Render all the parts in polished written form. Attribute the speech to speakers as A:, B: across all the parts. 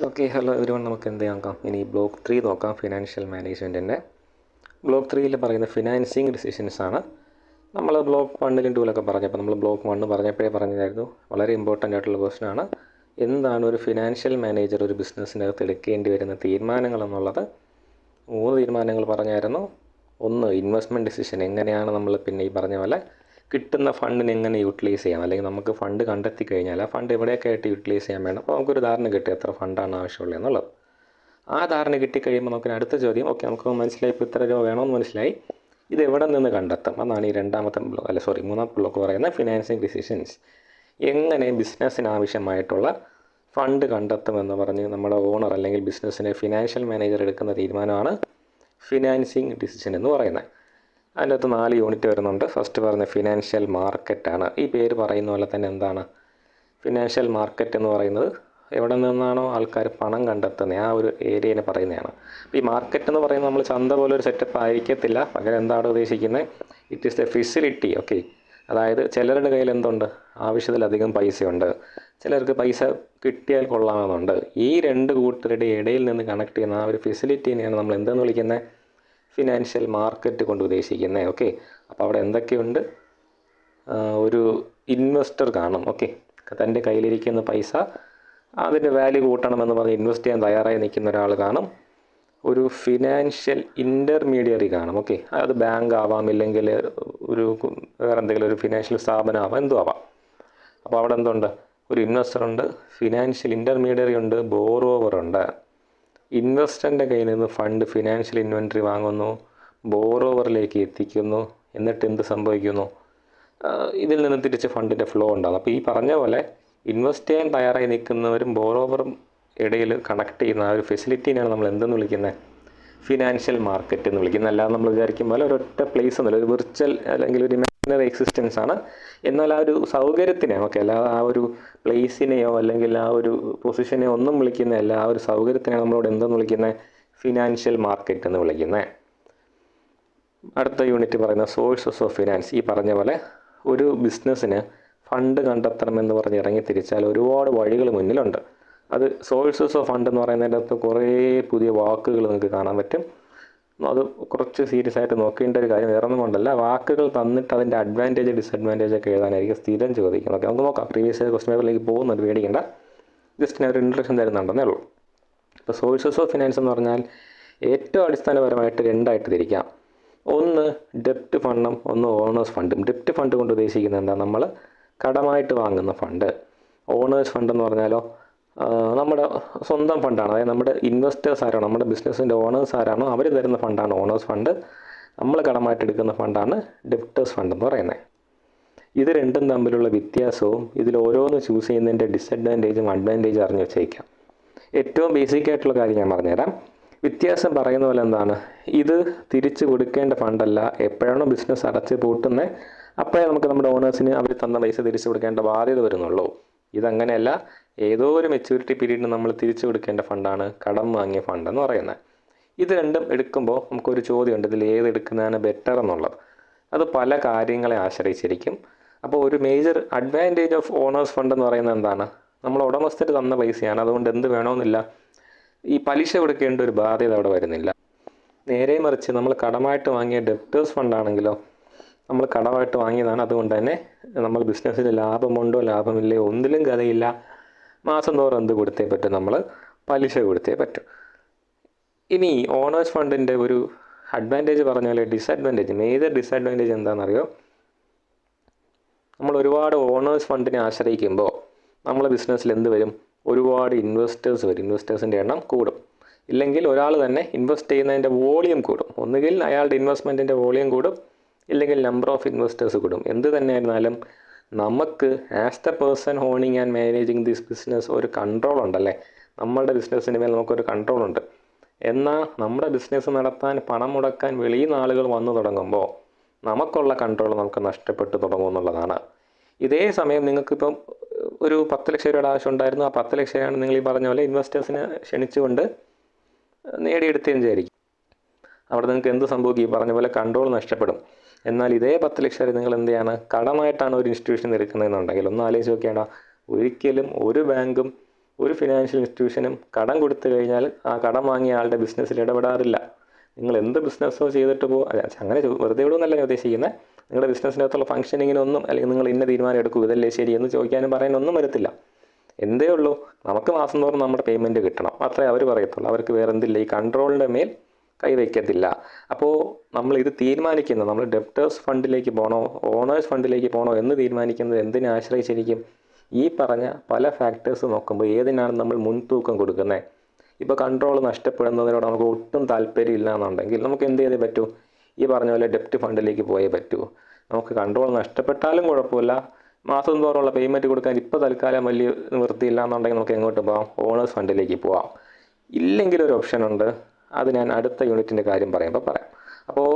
A: Okay, hello everyone. നമുക്ക് എന്ത് നോക്കാം? ഇനി ബ്ലോക്ക് 3 നോക്കാം. ഫിനാൻഷ്യൽ മാനേജ്മെൻറ്റിൻ്റെ ബ്ലോക്ക് 3യിൽ പറയുന്ന ഫിനാൻസിങ് ഡിസിഷൻസ് ആണ്. നമ്മൾ ബ്ലോക്ക് 1ലും 2ലൊക്കെ പറഞ്ഞപ്പോൾ നമ്മൾ ബ്ലോക്ക് 1 പറഞ്ഞപ്പോഴേ പറഞ്ഞതായിരുന്നു, വളരെ ഇമ്പോർട്ടൻ്റ് ആയിട്ടുള്ള ക്വസ്റ്റൻ ആണ്. എന്താണ് ഒരു ഫിനാൻഷ്യൽ മാനേജർ ഒരു ബിസിനസ്സിനകത്ത് എടുക്കേണ്ടി വരുന്ന തീരുമാനങ്ങൾ എന്നുള്ളത് 3 തീരുമാനങ്ങൾ പറഞ്ഞായിരുന്നു. ഒന്ന്, ഇൻവെസ്റ്റ്മെൻറ്റ് ഡിസിഷൻ. എങ്ങനെയാണ് നമ്മൾ പിന്നെ ഈ പറഞ്ഞ പോലെ കിട്ടുന്ന ഫണ്ടിന് എങ്ങനെ യൂട്ടിലൈസ് ചെയ്യാം, അല്ലെങ്കിൽ നമുക്ക് ഫണ്ട് കണ്ടെത്തി കഴിഞ്ഞാൽ ആ ഫണ്ട് എവിടെയൊക്കെ ആയിട്ട് യൂട്ടിലൈസ് ചെയ്യാൻ വേണം. അപ്പോൾ നമുക്കൊരു ധാരണ കിട്ടും എത്ര ഫണ്ടാണ് ആവശ്യമുള്ളത് എന്നുള്ളത്. ആ ധാരണ കിട്ടിക്കഴിയുമ്പോൾ നമുക്ക് അടുത്ത ചോദ്യം, ഓക്കെ നമുക്ക് മനസ്സിലായി, ഇപ്പോൾ ഇത്ര രൂപ വേണമെന്ന് മനസ്സിലായി, ഇത് എവിടെ നിന്ന് കണ്ടെത്തും? അതാണ് ഈ മൂന്നാമത്തെ ബ്ലോക്ക് പറയുന്ന ഫിനാൻസിങ് ഡിസിഷൻസ്. എങ്ങനെ ബിസിനസ്സിന് ആവശ്യമായിട്ടുള്ള ഫണ്ട് കണ്ടെത്തുമെന്ന് പറഞ്ഞ് നമ്മുടെ ഓണർ അല്ലെങ്കിൽ ബിസിനസ്സിനെ ഫിനാൻഷ്യൽ മാനേജർ എടുക്കുന്ന തീരുമാനമാണ് ഫിനാൻസിങ് ഡിസിഷൻ എന്ന് പറയുന്നത്. അതിൻ്റെ അകത്ത് 4 യൂണിറ്റ് വരുന്നുണ്ട്. ഫസ്റ്റ് പറഞ്ഞ ഫിനാൻഷ്യൽ മാർക്കറ്റാണ്. ഈ പേര് പറയുന്ന പോലെ തന്നെ എന്താണ് ഫിനാൻഷ്യൽ മാർക്കറ്റ് എന്ന് പറയുന്നത്? എവിടെ നിന്നാണോ ആൾക്കാർ പണം കണ്ടെത്തുന്നത് ആ ഒരു ഏരിയനെ പറയുന്നതാണ്. അപ്പോൾ ഈ മാർക്കറ്റ് എന്ന് പറയുന്നത് നമ്മൾ ചന്ത പോലെ ഒരു സെറ്റപ്പ് ആയിരിക്കത്തില്ല. പകരം എന്താണ് ഉദ്ദേശിക്കുന്നത്? It is A facility. Okay, അതായത് ചിലരുടെ കയ്യിൽ എന്തുണ്ട്? ആവശ്യത്തിലധികം പൈസയുണ്ട്, ചിലർക്ക് പൈസ കിട്ടിയാൽ കൊള്ളാമെന്നുണ്ട്. ഈ 2 കൂട്ടരുടെ ഇടയിൽ നിന്ന് കണക്ട് ചെയ്യുന്ന ആ ഒരു ഫെസിലിറ്റീനെയാണ് നമ്മൾ എന്തെന്ന് വിളിക്കുന്നത്? ഫിനാൻഷ്യൽ മാർക്കറ്റ് കൊണ്ട് ഉദ്ദേശിക്കുന്നത്. ഓക്കെ, അപ്പോൾ അവിടെ എന്തൊക്കെയുണ്ട്? ഒരു ഇൻവെസ്റ്റർ കാണും. ഓക്കെ, തൻ്റെ കയ്യിലിരിക്കുന്ന പൈസ അതിൻ്റെ വാല്യൂ കൂട്ടണമെന്ന് പറഞ്ഞ് ഇൻവെസ്റ്റ് ചെയ്യാൻ തയ്യാറായി നിൽക്കുന്ന ഒരാൾ കാണും. ഒരു ഫിനാൻഷ്യൽ ഇൻ്റർമീഡിയറി കാണും. ഓക്കെ, അത് ബാങ്ക് ആവാം, ഇല്ലെങ്കിൽ ഒരു വേറെ എന്തെങ്കിലും ഒരു ഫിനാൻഷ്യൽ സ്ഥാപനം ആവാം, എന്തും ആവാം. അപ്പോൾ അവിടെ എന്തുണ്ട്? ഒരു ഇൻവെസ്റ്റർ ഉണ്ട്, ഫിനാൻഷ്യൽ ഇൻ്റർമീഡിയറി ഉണ്ട്, ബോറോവർ ഉണ്ട്. ഇൻവെസ്റ്ററിൻ്റെ കയ്യിൽ നിന്ന് ഫണ്ട് ഫിനാൻഷ്യൽ ഇൻവെൻട്രി വാങ്ങുന്നു, ബോറോവറിലേക്ക് എത്തിക്കുന്നു. എന്നിട്ട് എന്ത് സംഭവിക്കുന്നു? ഇതിൽ നിന്ന് തിരിച്ച് ഫണ്ടിൻ്റെ ഫ്ലോ ഉണ്ടാകും. അപ്പോൾ ഈ പറഞ്ഞ പോലെ ഇൻവെസ്റ്റ് ചെയ്യാൻ തയ്യാറായി നിൽക്കുന്നവരും ബോറോവറും ഇടയിൽ കണക്ട് ചെയ്യുന്ന ആ ഒരു ഫെസിലിറ്റീനാണ് നമ്മൾ എന്തെന്ന് വിളിക്കുന്നത്? ഫിനാൻഷ്യൽ മാർക്കറ്റ് എന്ന് വിളിക്കുന്നത്. അല്ലാതെ നമ്മൾ വിചാരിക്കും പോലെ ഒരൊറ്റ പ്ലേസ് എന്നല്ല, ഒരു വിർച്വൽ അല്ലെങ്കിൽ ഒരു ഇമാജിനറി എക്സിസ്റ്റൻസ് ആണ്. എന്നാൽ ആ ഒരു സൗകര്യത്തിനെ, ഓക്കെ, അല്ലാതെ ആ ഒരു പ്ലേസിനെയോ അല്ലെങ്കിൽ ആ ഒരു പൊസിഷനെയോ ഒന്നും വിളിക്കുന്നതല്ല, ആ ഒരു സൗകര്യത്തിനെ നമ്മളോട് എന്തെന്ന് വിളിക്കുന്നത്? ഫിനാൻഷ്യൽ മാർക്കറ്റ് എന്ന് വിളിക്കുന്നത്. അടുത്ത യൂണിറ്റ് പറയുന്ന സോഴ്സസ് ഓഫ് ഫിനാൻസ്. ഈ പറഞ്ഞ പോലെ ഒരു ബിസിനസ്സിന് ഫണ്ട് കണ്ടെത്തണമെന്ന് പറഞ്ഞ് ഇറങ്ങി തിരിച്ചാൽ ഒരുപാട് വഴികൾ മുന്നിലുണ്ട്. അത് സോഴ്സസ് ഓഫ് ഫണ്ട് എന്ന് പറയുന്നതിൻ്റെ അകത്ത് കുറേ പുതിയ വാക്കുകൾ നിങ്ങൾക്ക് കാണാൻ പറ്റും. അത് കുറച്ച് സീരിയസ് ആയിട്ട് നോക്കേണ്ട ഒരു കാര്യം. വേറെ ഒന്നും കൊണ്ടല്ല, വാക്കുകൾ തന്നിട്ട് അതിൻ്റെ അഡ്വാൻറ്റേജ് ഡിസഡ്വാൻറ്റേജ് ഒക്കെ എഴുതാനായിരിക്കും സ്ഥിരം ചോദിക്കുന്നത്. ഓക്കെ, നമുക്ക് നോക്കാം. പ്രീവിയസ് ക്വസ്റ്റ്യൻ പേപ്പറിലേക്ക് പോകുന്നത് പേടിക്കേണ്ട, ജസ്റ്റ് ഞാൻ ഒരു ഇൻട്രൊഡക്ഷൻ തരുന്നുണ്ടെന്നേ ഉള്ളൂ. ഇപ്പോൾ സോഴ്സസ് ഓഫ് ഫിനാൻസ് എന്ന് പറഞ്ഞാൽ ഏറ്റവും അടിസ്ഥാനപരമായിട്ട് 2ആയിട്ട് തിരിക്കാം. ഒന്ന് ഡെപ്റ്റ് ഫണ്ടും, ഒന്ന് ഓണേഴ്സ് ഫണ്ടും. ഡെപ്റ്റ് ഫണ്ട് കൊണ്ട് ഉദ്ദേശിക്കുന്നത് എന്താ? നമ്മൾ കടമായിട്ട് വാങ്ങുന്ന ഫണ്ട്. ഓണേഴ്സ് ഫണ്ട് എന്ന് പറഞ്ഞാലോ നമ്മുടെ സ്വന്തം ഫണ്ടാണ്. അതായത് നമ്മുടെ ഇൻവെസ്റ്റേഴ്സ് ആരാണോ, നമ്മുടെ ബിസിനസ്സിൻ്റെ ഓണേഴ്സ് ആരാണോ അവർ തരുന്ന ഫണ്ടാണ് ഓണേഴ്സ് ഫണ്ട്. നമ്മൾ കടമായിട്ട് എടുക്കുന്ന ഫണ്ടാണ് ഡെപ്റ്റേഴ്സ് ഫണ്ട് എന്ന് പറയുന്നത്. ഇത് രണ്ടും തമ്മിലുള്ള വ്യത്യാസവും ഇതിൽ ഓരോന്ന് ചൂസ് ചെയ്യുന്നതിൻ്റെ ഡിസഡ്വാൻറ്റേജും അഡ്വാൻറ്റേജും അറിഞ്ഞ് വെച്ചേക്കാം. ഏറ്റവും ബേസിക് ആയിട്ടുള്ള കാര്യം ഞാൻ പറഞ്ഞുതരാം. വ്യത്യാസം പറയുന്ന പോലെ എന്താണ്? ഇത് തിരിച്ചു കൊടുക്കേണ്ട ഫണ്ടല്ല. എപ്പോഴാണോ ബിസിനസ് അടച്ച് പൂട്ടുന്നത് അപ്പോഴേ നമുക്ക് നമ്മുടെ ഓണേഴ്സിന് അവർ തന്ന പൈസ തിരിച്ചു കൊടുക്കേണ്ട ബാധ്യത വരുന്നുള്ളൂ. ഇതങ്ങനെയല്ല. ഏതോ ഒരു മെച്യൂരിറ്റി പീരീഡിന് നമ്മൾ തിരിച്ചു കൊടുക്കേണ്ട ഫണ്ടാണ് കടം വാങ്ങിയ ഫണ്ട് എന്ന് പറയുന്നത്. ഇത് രണ്ടും എടുക്കുമ്പോൾ നമുക്കൊരു ചോദ്യമുണ്ട്, ഇതിൽ ഏത് എടുക്കുന്നതാണ് ബെറ്റർ എന്നുള്ളത്. അത് പല കാര്യങ്ങളെ ആശ്രയിച്ചിരിക്കും. അപ്പോൾ ഒരു major advantage of owners fund എന്ന് പറയുന്നത് എന്താണ്? നമ്മൾ ഉടമസ്ഥർ തന്ന പൈസയാണ്, അതുകൊണ്ട് എന്ത് വേണമെന്നില്ല, ഈ പലിശ കൊടുക്കേണ്ട ഒരു ബാധ്യത അവിടെ വരുന്നില്ല. നേരെ മറിച്ച് നമ്മൾ കടമായിട്ട് വാങ്ങിയ ഡെപ്റ്റേഴ്സ് ഫണ്ടാണെങ്കിലോ, നമ്മൾ കടമായിട്ട് വാങ്ങിയതാണ്, അതുകൊണ്ട് തന്നെ നമ്മൾ ബിസിനസ്സിൽ ലാഭമുണ്ടോ ലാഭമില്ലയോ ഒന്നിലും കഥയില്ല. മാസം തോറും എന്ത് കൊടുത്തേ പറ്റും? നമ്മൾ പലിശ കൊടുത്തേ പറ്റും. ഇനി ഓണേഴ്സ് ഫണ്ടിൻ്റെ ഒരു അഡ്വാൻറ്റേജ് പറഞ്ഞ പോലെ ഡിസഡ്വാൻറ്റേജ്, മേജർ ഡിസഡ്വാൻറ്റേജ് എന്താണെന്നറിയോ? നമ്മൾ ഒരുപാട് ഓണേഴ്സ് ഫണ്ടിനെ ആശ്രയിക്കുമ്പോൾ നമ്മളെ ബിസിനസ്സിൽ എന്ത് വരും? ഒരുപാട് ഇൻവെസ്റ്റേഴ്സ് വരും. ഇൻവെസ്റ്റേഴ്സിൻ്റെ എണ്ണം കൂടും. ഇല്ലെങ്കിൽ ഒരാൾ തന്നെ ഇൻവെസ്റ്റ് ചെയ്യുന്നതിൻ്റെ വോളിയം കൂടും. ഒന്നുകിൽ അയാളുടെ ഇൻവെസ്റ്റ്മെൻറ്റിൻ്റെ വോളിയം കൂടും, ഇല്ലെങ്കിൽ നമ്പർ ഓഫ് ഇൻവെസ്റ്റേഴ്സ് കൂടും. എന്ത് തന്നെയായിരുന്നാലും നമുക്ക് as the person owning and managing this business ഒരു കൺട്രോൾ ഉണ്ടല്ലേ. നമ്മളുടെ ബിസിനസ്സിന് മേൽ നമുക്കൊരു കൺട്രോൾ ഉണ്ട്. എന്നാൽ നമ്മുടെ ബിസിനസ് നടത്താൻ പണം മുടക്കാൻ വെളിയിൽ നിന്ന് ആളുകൾ വന്നു തുടങ്ങുമ്പോൾ നമുക്കുള്ള കൺട്രോൾ നമുക്ക് നഷ്ടപ്പെട്ടു തുടങ്ങുമെന്നുള്ളതാണ്. ഇതേ സമയം നിങ്ങൾക്കിപ്പം ഒരു 10 ലക്ഷം രൂപയുടെ ആവശ്യം ഉണ്ടായിരുന്നു. ആ 10 ലക്ഷം രൂപയാണ് നിങ്ങൾ ഈ പറഞ്ഞ പോലെ ഇൻവെസ്റ്റേഴ്സിനെ ക്ഷണിച്ചുകൊണ്ട് നേടിയെടുത്തതെന്ന് വിചാരിക്കും. അവിടെ നിങ്ങൾക്ക് എന്ത് സംഭവിക്കും? ഈ പറഞ്ഞ പോലെ കൺട്രോൾ നഷ്ടപ്പെടും. എന്നാൽ ഇതേ 10 ലക്ഷം നിങ്ങൾ എന്ത് ചെയ്യാണ്? കടമായിട്ടാണ് ഒരു ഇൻസ്റ്റിറ്റ്യൂഷൻ എടുക്കുന്നതെന്നുണ്ടെങ്കിൽ ഒന്ന് ആലോചിച്ച് നോക്കിയാൽ ഒരിക്കലും ഒരു ബാങ്കും ഒരു ഫിനാൻഷ്യൽ ഇൻസ്റ്റിറ്റ്യൂഷനും കടം കൊടുത്തു കഴിഞ്ഞാൽ ആ കടം വാങ്ങിയ ആളുടെ ബിസിനസ്സിൽ ഇടപെടാറില്ല. നിങ്ങൾ എന്ത് ബിസിനസ്സോ ചെയ്തിട്ട് അങ്ങനെ വെറുതെ വിടുമെന്നല്ല ഞാൻ ഉദ്ദേശിക്കുന്നത്. നിങ്ങളുടെ ബിസിനസ്സിനകത്തുള്ള ഫംഗ്ഷനിങ്ങിനൊന്നും, അല്ലെങ്കിൽ നിങ്ങൾ ഇന്ന തീരുമാനം എടുക്കൂ ഇതല്ലേ ശരി എന്ന് ചോദിക്കാനും പറയാനൊന്നും വരത്തില്ല. എന്തേ ഉള്ളൂ, നമുക്ക് മാസം തോറും നമ്മുടെ പേയ്മെൻറ്റ് കിട്ടണം, അത്രേ അവർ പറയത്തുള്ളൂ. അവർക്ക് വേറെ എന്തില്ല, ഈ കൺട്രോളിൻ്റെ മേൽ കൈവയ്ക്കത്തില്ല. അപ്പോൾ നമ്മൾ ഇത് തീരുമാനിക്കുന്നത്, നമ്മൾ ഡെപ്റ്റേഴ്സ് ഫണ്ടിലേക്ക് പോകണോ ഓണേഴ്സ് ഫണ്ടിലേക്ക് പോകണോ എന്ന് തീരുമാനിക്കുന്നത് എന്തിനെ ആശ്രയിച്ചിരിക്കും? ഈ പറഞ്ഞ പല ഫാക്ടേഴ്സ് നോക്കുമ്പോൾ ഏതിനാണ് നമ്മൾ മുൻതൂക്കം കൊടുക്കുന്നത്? ഇപ്പോൾ കൺട്രോൾ നഷ്ടപ്പെടുന്നതിനോട് നമുക്ക് ഒട്ടും താല്പര്യമില്ല എന്നുണ്ടെങ്കിൽ നമുക്ക് എന്ത് ചെയ്തേ പറ്റൂ? ഈ പറഞ്ഞ പോലെ ഡെപ്റ്റ് ഫണ്ടിലേക്ക് പോയേ പറ്റൂ. നമുക്ക് കൺട്രോൾ നഷ്ടപ്പെട്ടാലും കുഴപ്പമില്ല, മാസം തോറുള്ള പേയ്മെൻറ്റ് കൊടുക്കാൻ ഇപ്പോൾ തൽക്കാലം വലിയ നിവൃത്തിയില്ല എന്നുണ്ടെങ്കിൽ നമുക്ക് എങ്ങോട്ട് പോകാം? ഓണേഴ്സ് ഫണ്ടിലേക്ക് പോവാം. ഇല്ലെങ്കിൽ ഒരു ഓപ്ഷൻ ഉണ്ട്, അത് ഞാൻ അടുത്ത യൂണിറ്റിൻ്റെ കാര്യം പറയുമ്പോൾ പറയാം. അപ്പോൾ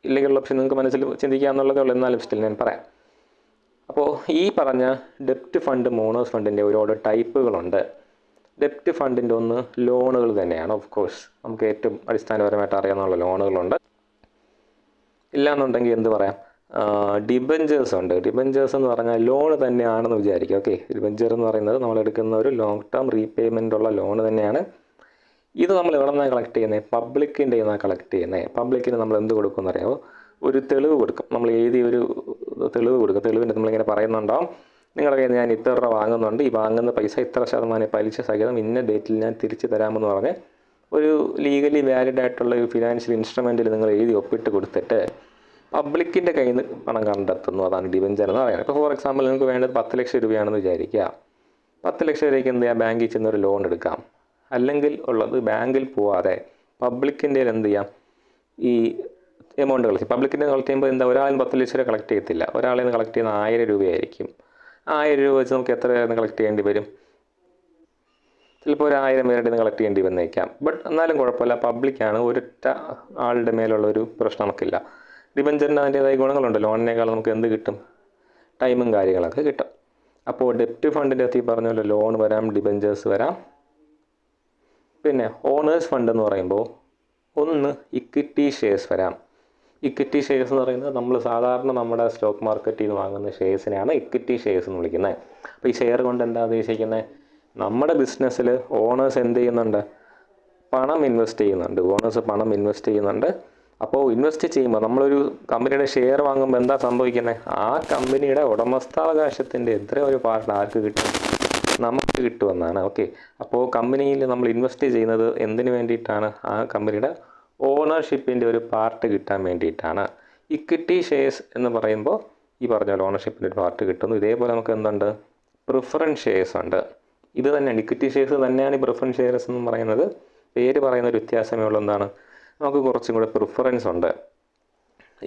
A: ഇല്ലെങ്കിലുള്ള ഓപ്ഷൻ നിങ്ങൾക്ക് മനസ്സിൽ ചിന്തിക്കാമെന്നുള്ളതേ ഉള്ളൂ, എന്നാലും സ്റ്റിൽ ഞാൻ പറയാം. അപ്പോൾ ഈ പറഞ്ഞ ഡെപ്റ്റ് ഫണ്ടും ഓണേഴ്സ് ഫണ്ടിൻ്റെ ഒരുപാട് ടൈപ്പുകളുണ്ട്. ഡെപ്റ്റ് ഫണ്ടിൻ്റെ ഒന്ന് ലോണുകൾ തന്നെയാണ്. ഓഫ് കോഴ്സ് നമുക്ക് ഏറ്റവും അടിസ്ഥാനപരമായിട്ട് അറിയാവുന്ന ലോണുകളുണ്ട്. ഇല്ലയെന്നുണ്ടെങ്കിൽ എന്ത് പറയാം, ഡിബഞ്ചേഴ്സ് ഉണ്ട്. ഡിബഞ്ചേഴ്സ് എന്ന് പറഞ്ഞാൽ ലോൺ തന്നെയാണെന്ന് വിചാരിക്കും. ഓക്കെ, ഡിബഞ്ചർ എന്ന് പറയുന്നത് നമ്മളെടുക്കുന്ന ഒരു ലോങ് ടേം റീപേയ്മെൻ്റ് ഉള്ള ലോൺ തന്നെയാണ്. ഇത് നമ്മൾ എവിടെ നിന്നാണ് കളക്ട് ചെയ്യുന്നത്? പബ്ലിക്കിൻ്റെ നിന്നാണ് കളക്ട് ചെയ്യുന്നത്. പബ്ലിക്കിന് നമ്മൾ എന്ത് കൊടുക്കുമെന്ന് അറിയാമോ? ഒരു തെളിവ് കൊടുക്കും. നമ്മൾ എഴുതി ഒരു തെളിവ് കൊടുക്കും. തെളിവിൻ്റെ നമ്മളിങ്ങനെ പറയുന്നുണ്ടാവും, നിങ്ങളുടെ കയ്യിൽ ഞാൻ ഇത്ര രൂപ വാങ്ങുന്നുണ്ട്, ഈ വാങ്ങുന്ന പൈസ ഇത്ര ശതമാനം പലിശ സഹിതം ഇന്ന ഡേറ്റിൽ ഞാൻ തിരിച്ചു തരാമെന്ന് പറഞ്ഞ് ഒരു ലീഗലി വാലിഡ് ആയിട്ടുള്ള ഒരു ഫിനാൻഷ്യൽ ഇൻസ്ട്രുമെൻറ്റിൽ നിങ്ങൾ എഴുതി ഒപ്പിട്ട് കൊടുത്തിട്ട് പബ്ലിക്കിൻ്റെ കയ്യിൽ നിന്ന് പണം കണ്ടെത്തുന്നു. അതാണ് ഡിബഞ്ചർ എന്ന് പറയുന്നത്. ഇപ്പോൾ ഫോർ എക്സാമ്പിൾ നിങ്ങൾക്ക് വേണ്ടത് 10 ലക്ഷം രൂപയാണെന്ന് വിചാരിക്കുക. 10 ലക്ഷം രൂപയ്ക്ക് എന്ത് ചെയ്യാം? ബാങ്കിൽ ചെന്നൊരു ലോൺ എടുക്കാം. അല്ലെങ്കിൽ ഉള്ളത് ബാങ്കിൽ പോവാതെ പബ്ലിക്കിൻ്റെ എന്ത് ചെയ്യാം? ഈ എമൗണ്ട് കളക്ട്. പബ്ലിക്കിൻ്റെ കളക്ട് ചെയ്യുമ്പോൾ എന്താ, ഒരാളിൽ 10 ലക്ഷം രൂപ കളക്ട് ചെയ്യത്തില്ല. ഒരാളിൽ നിന്ന് കളക്ട് ചെയ്യുന്ന 1000 രൂപയായിരിക്കും. 1000 രൂപ വെച്ച് നമുക്ക് എത്ര പേര് കളക്ട് ചെയ്യേണ്ടി വരും? ചിലപ്പോൾ ഒരു 1000 പേരുടെ നിന്ന് കളക്ട് ചെയ്യേണ്ടി വന്നേക്കാം. ബട്ട് എന്നാലും കുഴപ്പമില്ല, പബ്ലിക്കാണ്, ഒരൊറ്റ ആളുടെ മേലുള്ള ഒരു പ്രശ്നം നമുക്കില്ല. ഡിബഞ്ചറിന് അതിൻ്റേതായ ഗുണങ്ങളുണ്ട്. ലോണിനേക്കാൾ നമുക്ക് എന്ത് കിട്ടും? ടൈമും കാര്യങ്ങളൊക്കെ കിട്ടും. അപ്പോൾ ഡെപ്റ്റ് ഫണ്ടിൻ്റെ അകത്ത് ഈ പറഞ്ഞ പോലെ ലോൺ വരാം, ഡിബഞ്ചേഴ്സ് വരാം. പിന്നെ ഓണേഴ്സ് ഫണ്ട് എന്ന് പറയുമ്പോൾ ഒന്ന് ഇക്വിറ്റി ഷെയർസ് വരാം. ഇക്വിറ്റി ഷെയർസ് എന്ന് പറയുന്നത് നമ്മൾ സാധാരണ നമ്മുടെ സ്റ്റോക്ക് മാർക്കറ്റിൽ നിന്ന് വാങ്ങുന്ന ഷെയർസിനെയാണ് ഇക്വിറ്റി ഷെയർസ് എന്ന് വിളിക്കുന്നത്. അപ്പോൾ ഈ ഷെയർ കൊണ്ട് എന്താ ഉദ്ദേശിക്കുന്നത്? നമ്മുടെ ബിസിനസ്സിൽ ഓണേഴ്സ് എന്ത് ചെയ്യുന്നുണ്ട്? പണം ഇൻവെസ്റ്റ് ചെയ്യുന്നുണ്ട്. ഓണേഴ്സ് പണം ഇൻവെസ്റ്റ് ചെയ്യുന്നുണ്ട്. അപ്പോൾ ഇൻവെസ്റ്റ് ചെയ്യുമ്പോൾ നമ്മളൊരു കമ്പനിയുടെ ഷെയർ വാങ്ങുമ്പോൾ എന്താ സംഭവിക്കുന്നത്? ആ കമ്പനിയുടെ ഉടമസ്ഥാവകാശത്തിൻ്റെ എത്രയോ ഒരു പാർട്ട് ആർക്ക് കിട്ടും? നമുക്ക് കിട്ടുമെന്നാണ്. ഓക്കെ, അപ്പോൾ കമ്പനിയിൽ നമ്മൾ ഇൻവെസ്റ്റ് ചെയ്യുന്നത് എന്തിനു വേണ്ടിയിട്ടാണ്? ആ കമ്പനിയുടെ ഓണർഷിപ്പിൻ്റെ ഒരു പാർട്ട് കിട്ടാൻ വേണ്ടിയിട്ടാണ്. ഇക്വിറ്റി ഷെയർസ് എന്ന് പറയുമ്പോൾ ഈ പറഞ്ഞ പോലെ ഓണർഷിപ്പിൻ്റെ ഒരു പാർട്ട് കിട്ടുന്നു. ഇതേപോലെ നമുക്ക് എന്തുണ്ട്? പ്രിഫറൻസ് ഷെയർസ് ഉണ്ട്. ഇത് തന്നെയാണ് ഇക്വിറ്റി ഷെയർസ് തന്നെയാണ് ഈ പ്രിഫറൻസ് ഷെയർസ് എന്ന് പറയുന്നത്. പേര് പറയുന്ന ഒരു വ്യത്യാസമേ ഉള്ളൂ. എന്താണ്? നമുക്ക് കുറച്ചും കൂടെ പ്രിഫറൻസ് ഉണ്ട്.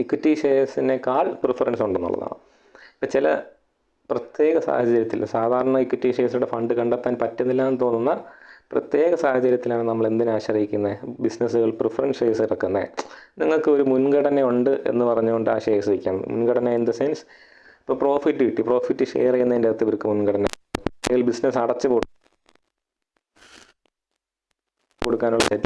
A: ഇക്വിറ്റി ഷെയർസിനേക്കാൾ പ്രിഫറൻസ് ഉണ്ടെന്നുള്ളതാണ്. ഇപ്പോൾ ചില പ്രത്യേക സാഹചര്യത്തിൽ, സാധാരണ ഇക്വിറ്റി ഷെയർസിയുടെ ഫണ്ട് കണ്ടെത്താൻ പറ്റുന്നില്ല എന്ന് തോന്നുന്ന പ്രത്യേക സാഹചര്യത്തിലാണ് നമ്മൾ എന്തിനെ ആശ്രയിക്കുന്നത്? ബിസിനസ്സുകൾ പ്രിഫറൻസ് ഷെയർസ് ഇറക്കുന്നത്. നിങ്ങൾക്ക് ഒരു മുൻഗണന ഉണ്ട് എന്ന് പറഞ്ഞുകൊണ്ട് ആ ഷെയർസ് വയ്ക്കാം. മുൻഗണന ഇൻ ദ സെൻസ്, ഇപ്പോൾ പ്രോഫിറ്റ് കിട്ടി, പ്രോഫിറ്റ് ഷെയർ ചെയ്യുന്നതിൻ്റെ അകത്ത് ഇവർക്ക് മുൻഗണന. ബിസിനസ് അടച്ചു കൊടുക്കാനുള്ള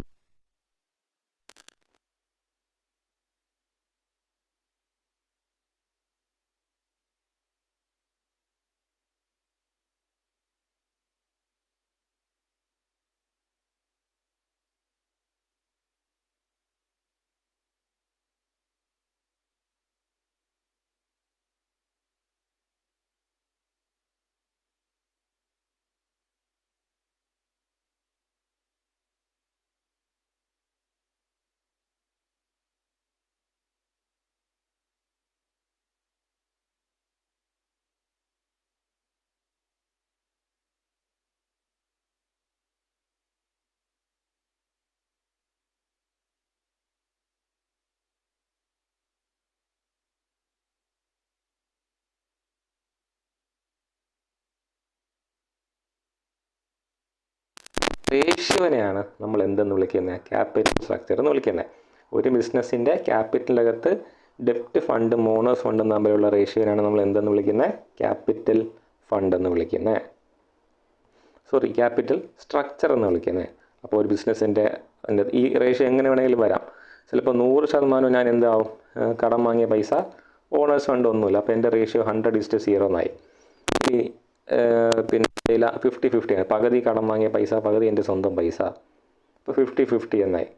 A: റേഷ്യോനെയാണ് നമ്മൾ എന്തെന്ന് വിളിക്കുന്നത്? ക്യാപിറ്റൽ സ്ട്രക്ചർ എന്ന് വിളിക്കുന്നത്. ഒരു ബിസിനസ്സിൻ്റെ ക്യാപിറ്റലിനകത്ത് ഡെപ്റ്റ് ഫണ്ടും ഓണേഴ്സ് ഫണ്ടും തമ്മിലുള്ള റേഷ്യോനാണ് നമ്മൾ എന്തെന്ന് വിളിക്കുന്നത്? ക്യാപിറ്റൽ ഫണ്ട് എന്ന് വിളിക്കുന്നത്. ക്യാപിറ്റൽ സ്ട്രക്ചർ എന്ന് വിളിക്കുന്നത്. അപ്പോൾ ഒരു ബിസിനസ്സിൻ്റെ ഈ റേഷ്യോ എങ്ങനെ വേണമെങ്കിലും വരാം. ചിലപ്പോൾ 100% ഞാൻ എന്താവും? കടം വാങ്ങിയ പൈസ ഓണേഴ്സ് ഫണ്ട് ഒന്നുമില്ല, അപ്പോൾ എൻ്റെ റേഷ്യോ 100:0 എന്നായി. ഈ പിന്നെ 50-50 ആണ്. പകുതി കടം വാങ്ങിയ പൈസ, പകുതി എൻ്റെ സ്വന്തം പൈസ. ഇപ്പോൾ 50-50 എന്നായി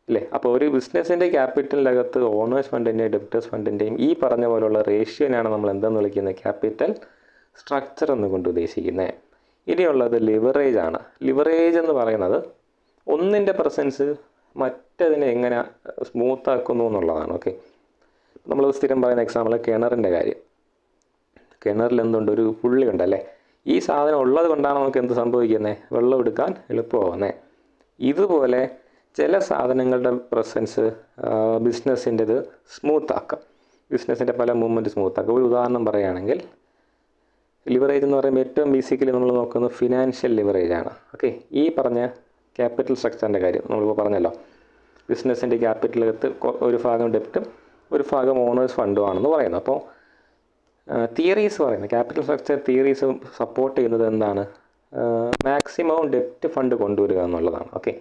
A: അല്ലേ. അപ്പോൾ ഒരു ബിസിനസ്സിൻ്റെ ക്യാപിറ്റലിൻ്റെ അകത്ത് ഓണേഴ്സ് ഫണ്ടിൻ്റെയും ഡെപ്റ്റേഴ്സ് ഫണ്ടിൻ്റെയും ഈ പറഞ്ഞ പോലുള്ള റേഷ്യോനാണ് നമ്മൾ എന്തെന്ന് വിളിക്കുന്നത്, ക്യാപിറ്റൽ സ്ട്രക്ചർ എന്ന് കൊണ്ട് ഉദ്ദേശിക്കുന്നത്. ഇനിയുള്ളത് ലിവറേജ് ആണ്. ലിവറേജ് എന്ന് പറയുന്നത് ഒന്നിൻ്റെ പ്രസൻസ് മറ്റതിനെ എങ്ങനെ സ്മൂത്താക്കുന്നു എന്നുള്ളതാണ്. ഓക്കെ, നമ്മൾ സ്ഥിരം പറയുന്ന എക്സാമ്പിൾ കിണറിൻ്റെ കാര്യം. കിണറിൽ എന്തുണ്ട്, ഒരു പുള്ളി ഉണ്ടല്ലേ. ഈ സാധനം ഉള്ളത് കൊണ്ടാണ് നമുക്ക് എന്ത് സംഭവിക്കുന്നത്, വെള്ളം എടുക്കാൻ എളുപ്പമാകുന്നത്. ഇതുപോലെ ചില സാധനങ്ങളുടെ പ്രസൻസ് ബിസിനസ്സിൻ്റെത് സ്മൂത്താക്കാം, ബിസിനസ്സിൻ്റെ പല മൂവ്മെൻറ്റ് സ്മൂത്താക്കാം. ഒരു ഉദാഹരണം പറയുകയാണെങ്കിൽ ലിവറേജ് എന്ന് പറയുമ്പോൾ ഏറ്റവും ബേസിക്കലി നമ്മൾ നോക്കുന്നത് ഫിനാൻഷ്യൽ ലിവറേജ് ആണ്. ഓക്കെ, ഈ പറഞ്ഞ ക്യാപിറ്റൽ സ്ട്രക്ചറിൻ്റെ കാര്യം നമ്മളിപ്പോൾ പറഞ്ഞല്ലോ. ബിസിനസ്സിൻ്റെ ക്യാപിറ്റലകത്ത് ഒരു ഭാഗം ഡെപ്റ്റും ഒരു ഭാഗം ഓണേഴ്സ് ഫണ്ടും ആണെന്ന് പറയുന്നത്. അപ്പോൾ തിയറീസ് പറയുന്നത്, ക്യാപിറ്റൽ സ്ട്രക്ചർ തിയറീസ് സപ്പോർട്ട് ചെയ്യുന്നത് എന്താണ്, മാക്സിമം ഡെപ്റ്റ് ഫണ്ട് കൊണ്ടുവരിക എന്നുള്ളതാണ്. ഓക്കെ,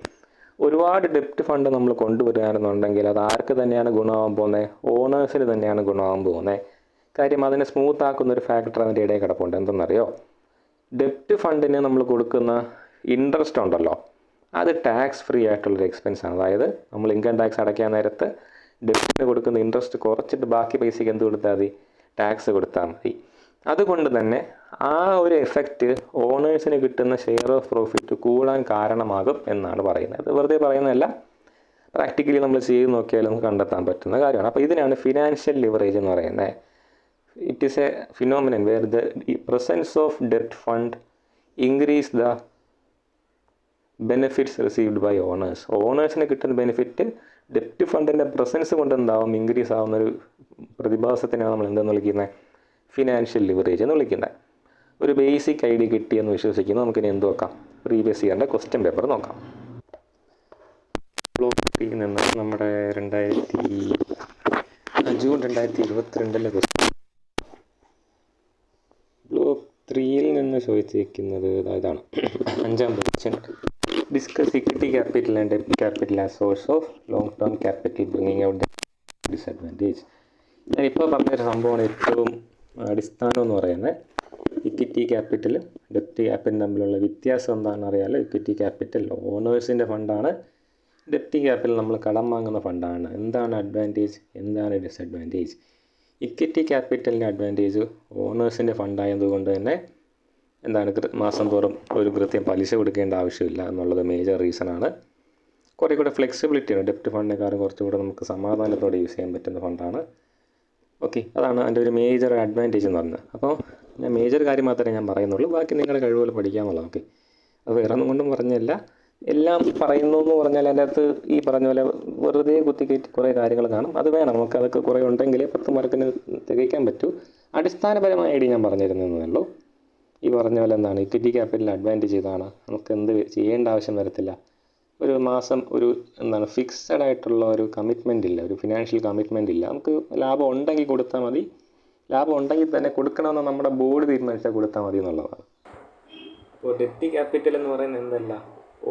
A: ഒരുപാട് ഡെപ്റ്റ് ഫണ്ട് നമ്മൾ കൊണ്ടുവരികയാണെന്നുണ്ടെങ്കിൽ അത് ആർക്ക് തന്നെയാണ് ഗുണമാകാൻ പോകുന്നത്, ഓണേഴ്സിന് തന്നെയാണ് ഗുണമാകാൻ പോകുന്നത്. കാര്യം അതിനെ സ്മൂത്ത് ആക്കുന്ന ഒരു ഫാക്ടർ അതിൻ്റെ ഇടയിൽ കിടപ്പുണ്ട്. എന്തെന്നറിയോ, ഡെപ്റ്റ് ഫണ്ടിന് നമ്മൾ കൊടുക്കുന്ന ഇൻട്രസ്റ്റ് ഉണ്ടല്ലോ, അത് ടാക്സ് ഫ്രീ ആയിട്ടുള്ളൊരു എക്സ്പെൻസാണ്. അതായത് നമ്മൾ ഇൻകം ടാക്സ് അടയ്ക്കാൻ നേരത്ത് ഡെപ്റ്റിന് കൊടുക്കുന്ന ഇൻട്രസ്റ്റ് കുറച്ചിട്ട് ബാക്കി പൈസയ്ക്ക് എന്ത് കൊടുത്താൽ മതി, ടാക്സ് കൊടുത്താൽ മതി. അതുകൊണ്ട് തന്നെ ആ ഒരു എഫക്റ്റ് ഓണേഴ്സിന് കിട്ടുന്ന ഷെയർ ഓഫ് പ്രോഫിറ്റ് കൂടാൻ കാരണമാകും എന്നാണ് പറയുന്നത്. അത് വെറുതെ പറയുന്നതല്ല, പ്രാക്ടിക്കലി നമ്മൾ ചെയ്ത് നോക്കിയാൽ നമുക്ക് കണ്ടെത്താൻ പറ്റുന്ന കാര്യമാണ്. അപ്പോൾ ഇതിനാണ് ഫിനാൻഷ്യൽ ലിവറേജ് എന്ന് പറയുന്നത്. It is a phenomenon where the presence of ഡെപ്റ്റ് fund increase the benefits received by owners. ഓണേഴ്സിന് കിട്ടുന്ന ബെനിഫിറ്റ് ഡെപ്റ്റ് ഫണ്ടിൻ്റെ പ്രസൻസ് കൊണ്ട് എന്താവും, ഇൻക്രീസ് ആവുന്നൊരു പ്രതിഭാസത്തിനാണ് നമ്മൾ എന്തെന്ന് വിളിക്കുന്നത്, ഫിനാൻഷ്യൽ ലിവറേജ് എന്ന് വിളിക്കുന്നത്. ഒരു ബേസിക് ഐഡിയ കിട്ടിയെന്ന് വിശ്വസിക്കുന്നു. നമുക്കിനി എന്ത് നോക്കാം, പ്രീവിയസ് ഇയറിൻ്റെ ക്വസ്റ്റ്യൻ പേപ്പർ നോക്കാം. ബ്ലോക്ക് 3 നിന്ന് നമ്മുടെ ജൂൺ 2022 ക്വസ്റ്റ്യൻ. ബ്ലോക്ക് 3 നിന്ന് ചോദിച്ചിരിക്കുന്നത് ഇതാണ്, 5ാം question. Discuss equity capital and ഡെപ്റ്റ് capital as source of long term capital bringing out disadvantage. ഞാനിപ്പോൾ പറഞ്ഞൊരു സംഭവമാണ് ഏറ്റവും അടിസ്ഥാനം എന്ന് പറയുന്നത്. ഇക്വിറ്റി ക്യാപിറ്റലും ഡെപ്റ്റ് ക്യാപിറ്റലും തമ്മിലുള്ള വ്യത്യാസം എന്താണെന്ന് അറിയാമല്ലോ. ഇക്വിറ്റി ക്യാപിറ്റൽ ഓണേഴ്സിൻ്റെ ഫണ്ടാണ്, ഡെപ്റ്റ് ക്യാപിറ്റൽ നമ്മൾ കടം വാങ്ങുന്ന ഫണ്ടാണ്. എന്താണ് അഡ്വാൻറ്റേജ്, എന്താണ് ഡിസഡ്വാൻറ്റേജ്? ഇക്വിറ്റി ക്യാപിറ്റലിൻ്റെ അഡ്വാൻറ്റേജ് ഓണേഴ്സിൻ്റെ ഫണ്ടായതുകൊണ്ട് തന്നെ എന്താണ്, മാസം തോറും ഒരു കൃത്യം പലിശ കൊടുക്കേണ്ട ആവശ്യമില്ല എന്നുള്ളത് മേജർ റീസണാണ്. കുറേ കൂടെ ഫ്ലെക്സിബിലിറ്റിയാണ്, ഡെപ്റ്റ് ഫണ്ടിനെക്കാളും കുറച്ചുകൂടെ നമുക്ക് സമാധാനത്തോടെ യൂസ് ചെയ്യാൻ പറ്റുന്ന ഫണ്ടാണ്. ഓക്കെ, അതാണ് അതിൻ്റെ ഒരു മേജർ അഡ്വാൻറ്റേജ് എന്ന് പറയുന്നത്. അപ്പോൾ ഞാൻ മേജർ കാര്യം മാത്രമേ ഞാൻ പറയുന്നുള്ളൂ, ബാക്കി നിങ്ങളുടെ കഴിവുകൾ പഠിക്കാമെന്നുള്ളത്. ഓക്കെ, അത് വേറെ ഒന്നും കൊണ്ടും പറഞ്ഞല്ല, എല്ലാം പറയുന്നു എന്ന് പറഞ്ഞാൽ അതിൻ്റെ അകത്ത് ഈ പറഞ്ഞ പോലെ വെറുതെ കുത്തിക്കയറ്റി കുറേ കാര്യങ്ങൾ കാണും. അത് വേണം, നമുക്ക് അതൊക്കെ കുറേ ഉണ്ടെങ്കിൽ 10 മാർക്കിന് തികയ്ക്കാൻ പറ്റൂ. അടിസ്ഥാനപരമായ ഐഡിയ ഞാൻ പറഞ്ഞിരുന്നേ ഉള്ളൂ. ഈ പറഞ്ഞ പോലെ എന്താണ് ഇക്വിറ്റി ക്യാപിറ്റലിന് അഡ്വാൻറ്റേജ് ഇതാണ്, നമുക്ക് എന്ത് ചെയ്യേണ്ട ആവശ്യം വരത്തില്ല. ഒരു മാസം ഒരു എന്താണ് ഫിക്സഡ് ആയിട്ടുള്ള ഒരു കമ്മിറ്റ്മെൻ്റ് ഇല്ല, ഒരു ഫിനാൻഷ്യൽ കമ്മിറ്റ്മെൻ്റ് ഇല്ല. നമുക്ക് ലാഭം ഉണ്ടെങ്കിൽ കൊടുത്താൽ മതി, ലാഭം ഉണ്ടെങ്കിൽ തന്നെ കൊടുക്കണമെന്ന് നമ്മുടെ ബോർഡ് തീരുമാനിച്ചാൽ കൊടുത്താൽ മതി എന്നുള്ളതാണ്. അപ്പോൾ ഡെപ്റ്റ് ക്യാപിറ്റൽ എന്ന് പറയുന്നത് എന്തല്ല,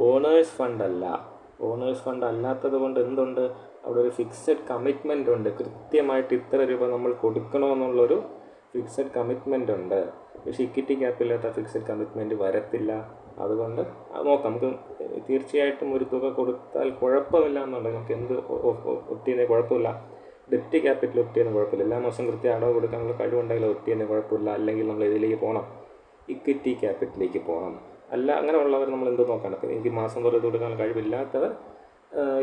A: ഓണേഴ്സ് ഫണ്ട് അല്ല. ഓണേഴ്സ് ഫണ്ട് അല്ലാത്തത് കൊണ്ട് എന്തുണ്ട്, അവിടെ ഒരു ഫിക്സഡ് കമ്മിറ്റ്മെൻ്റ് ഉണ്ട്. കൃത്യമായിട്ട് ഇത്ര രൂപ നമ്മൾ കൊടുക്കണമെന്നുള്ളൊരു ഫിക്സഡ് കമ്മിറ്റ്മെൻ്റ് ഉണ്ട്. പക്ഷേ ഇക്വിറ്റി ക്യാപിറ്റലിനകത്ത് ഫിക്സഡ് കമ്മിറ്റ്മെൻറ്റ് വരത്തില്ല. അതുകൊണ്ട് നോക്കാം, നമുക്ക് തീർച്ചയായിട്ടും ഒരു തുക കൊടുത്താൽ കുഴപ്പമില്ല എന്നുണ്ടെങ്കിൽ നമുക്ക് എന്ത് ഒറ്റീനെ കുഴപ്പമില്ല. ഡെപ്റ്റ് ക്യാപിറ്റൽ ഒറ്റീനെ കുഴപ്പമില്ല, എല്ലാ മാസം കൃത്യം അടവ് കൊടുക്കാനുള്ള കഴിവുണ്ടെങ്കിൽ ഒറ്റീനെ കുഴപ്പമില്ല. അല്ലെങ്കിൽ നമ്മൾ ഇതിലേക്ക് പോകണം, ഇക്വിറ്റി ക്യാപിറ്റലിലേക്ക് പോകണം. അല്ല അങ്ങനെയുള്ളവർ നമ്മൾ എന്ത് നോക്കണം, അപ്പോൾ എനിക്ക് മാസം തോറും കൊടുക്കാൻ കഴിവില്ലാത്തവർ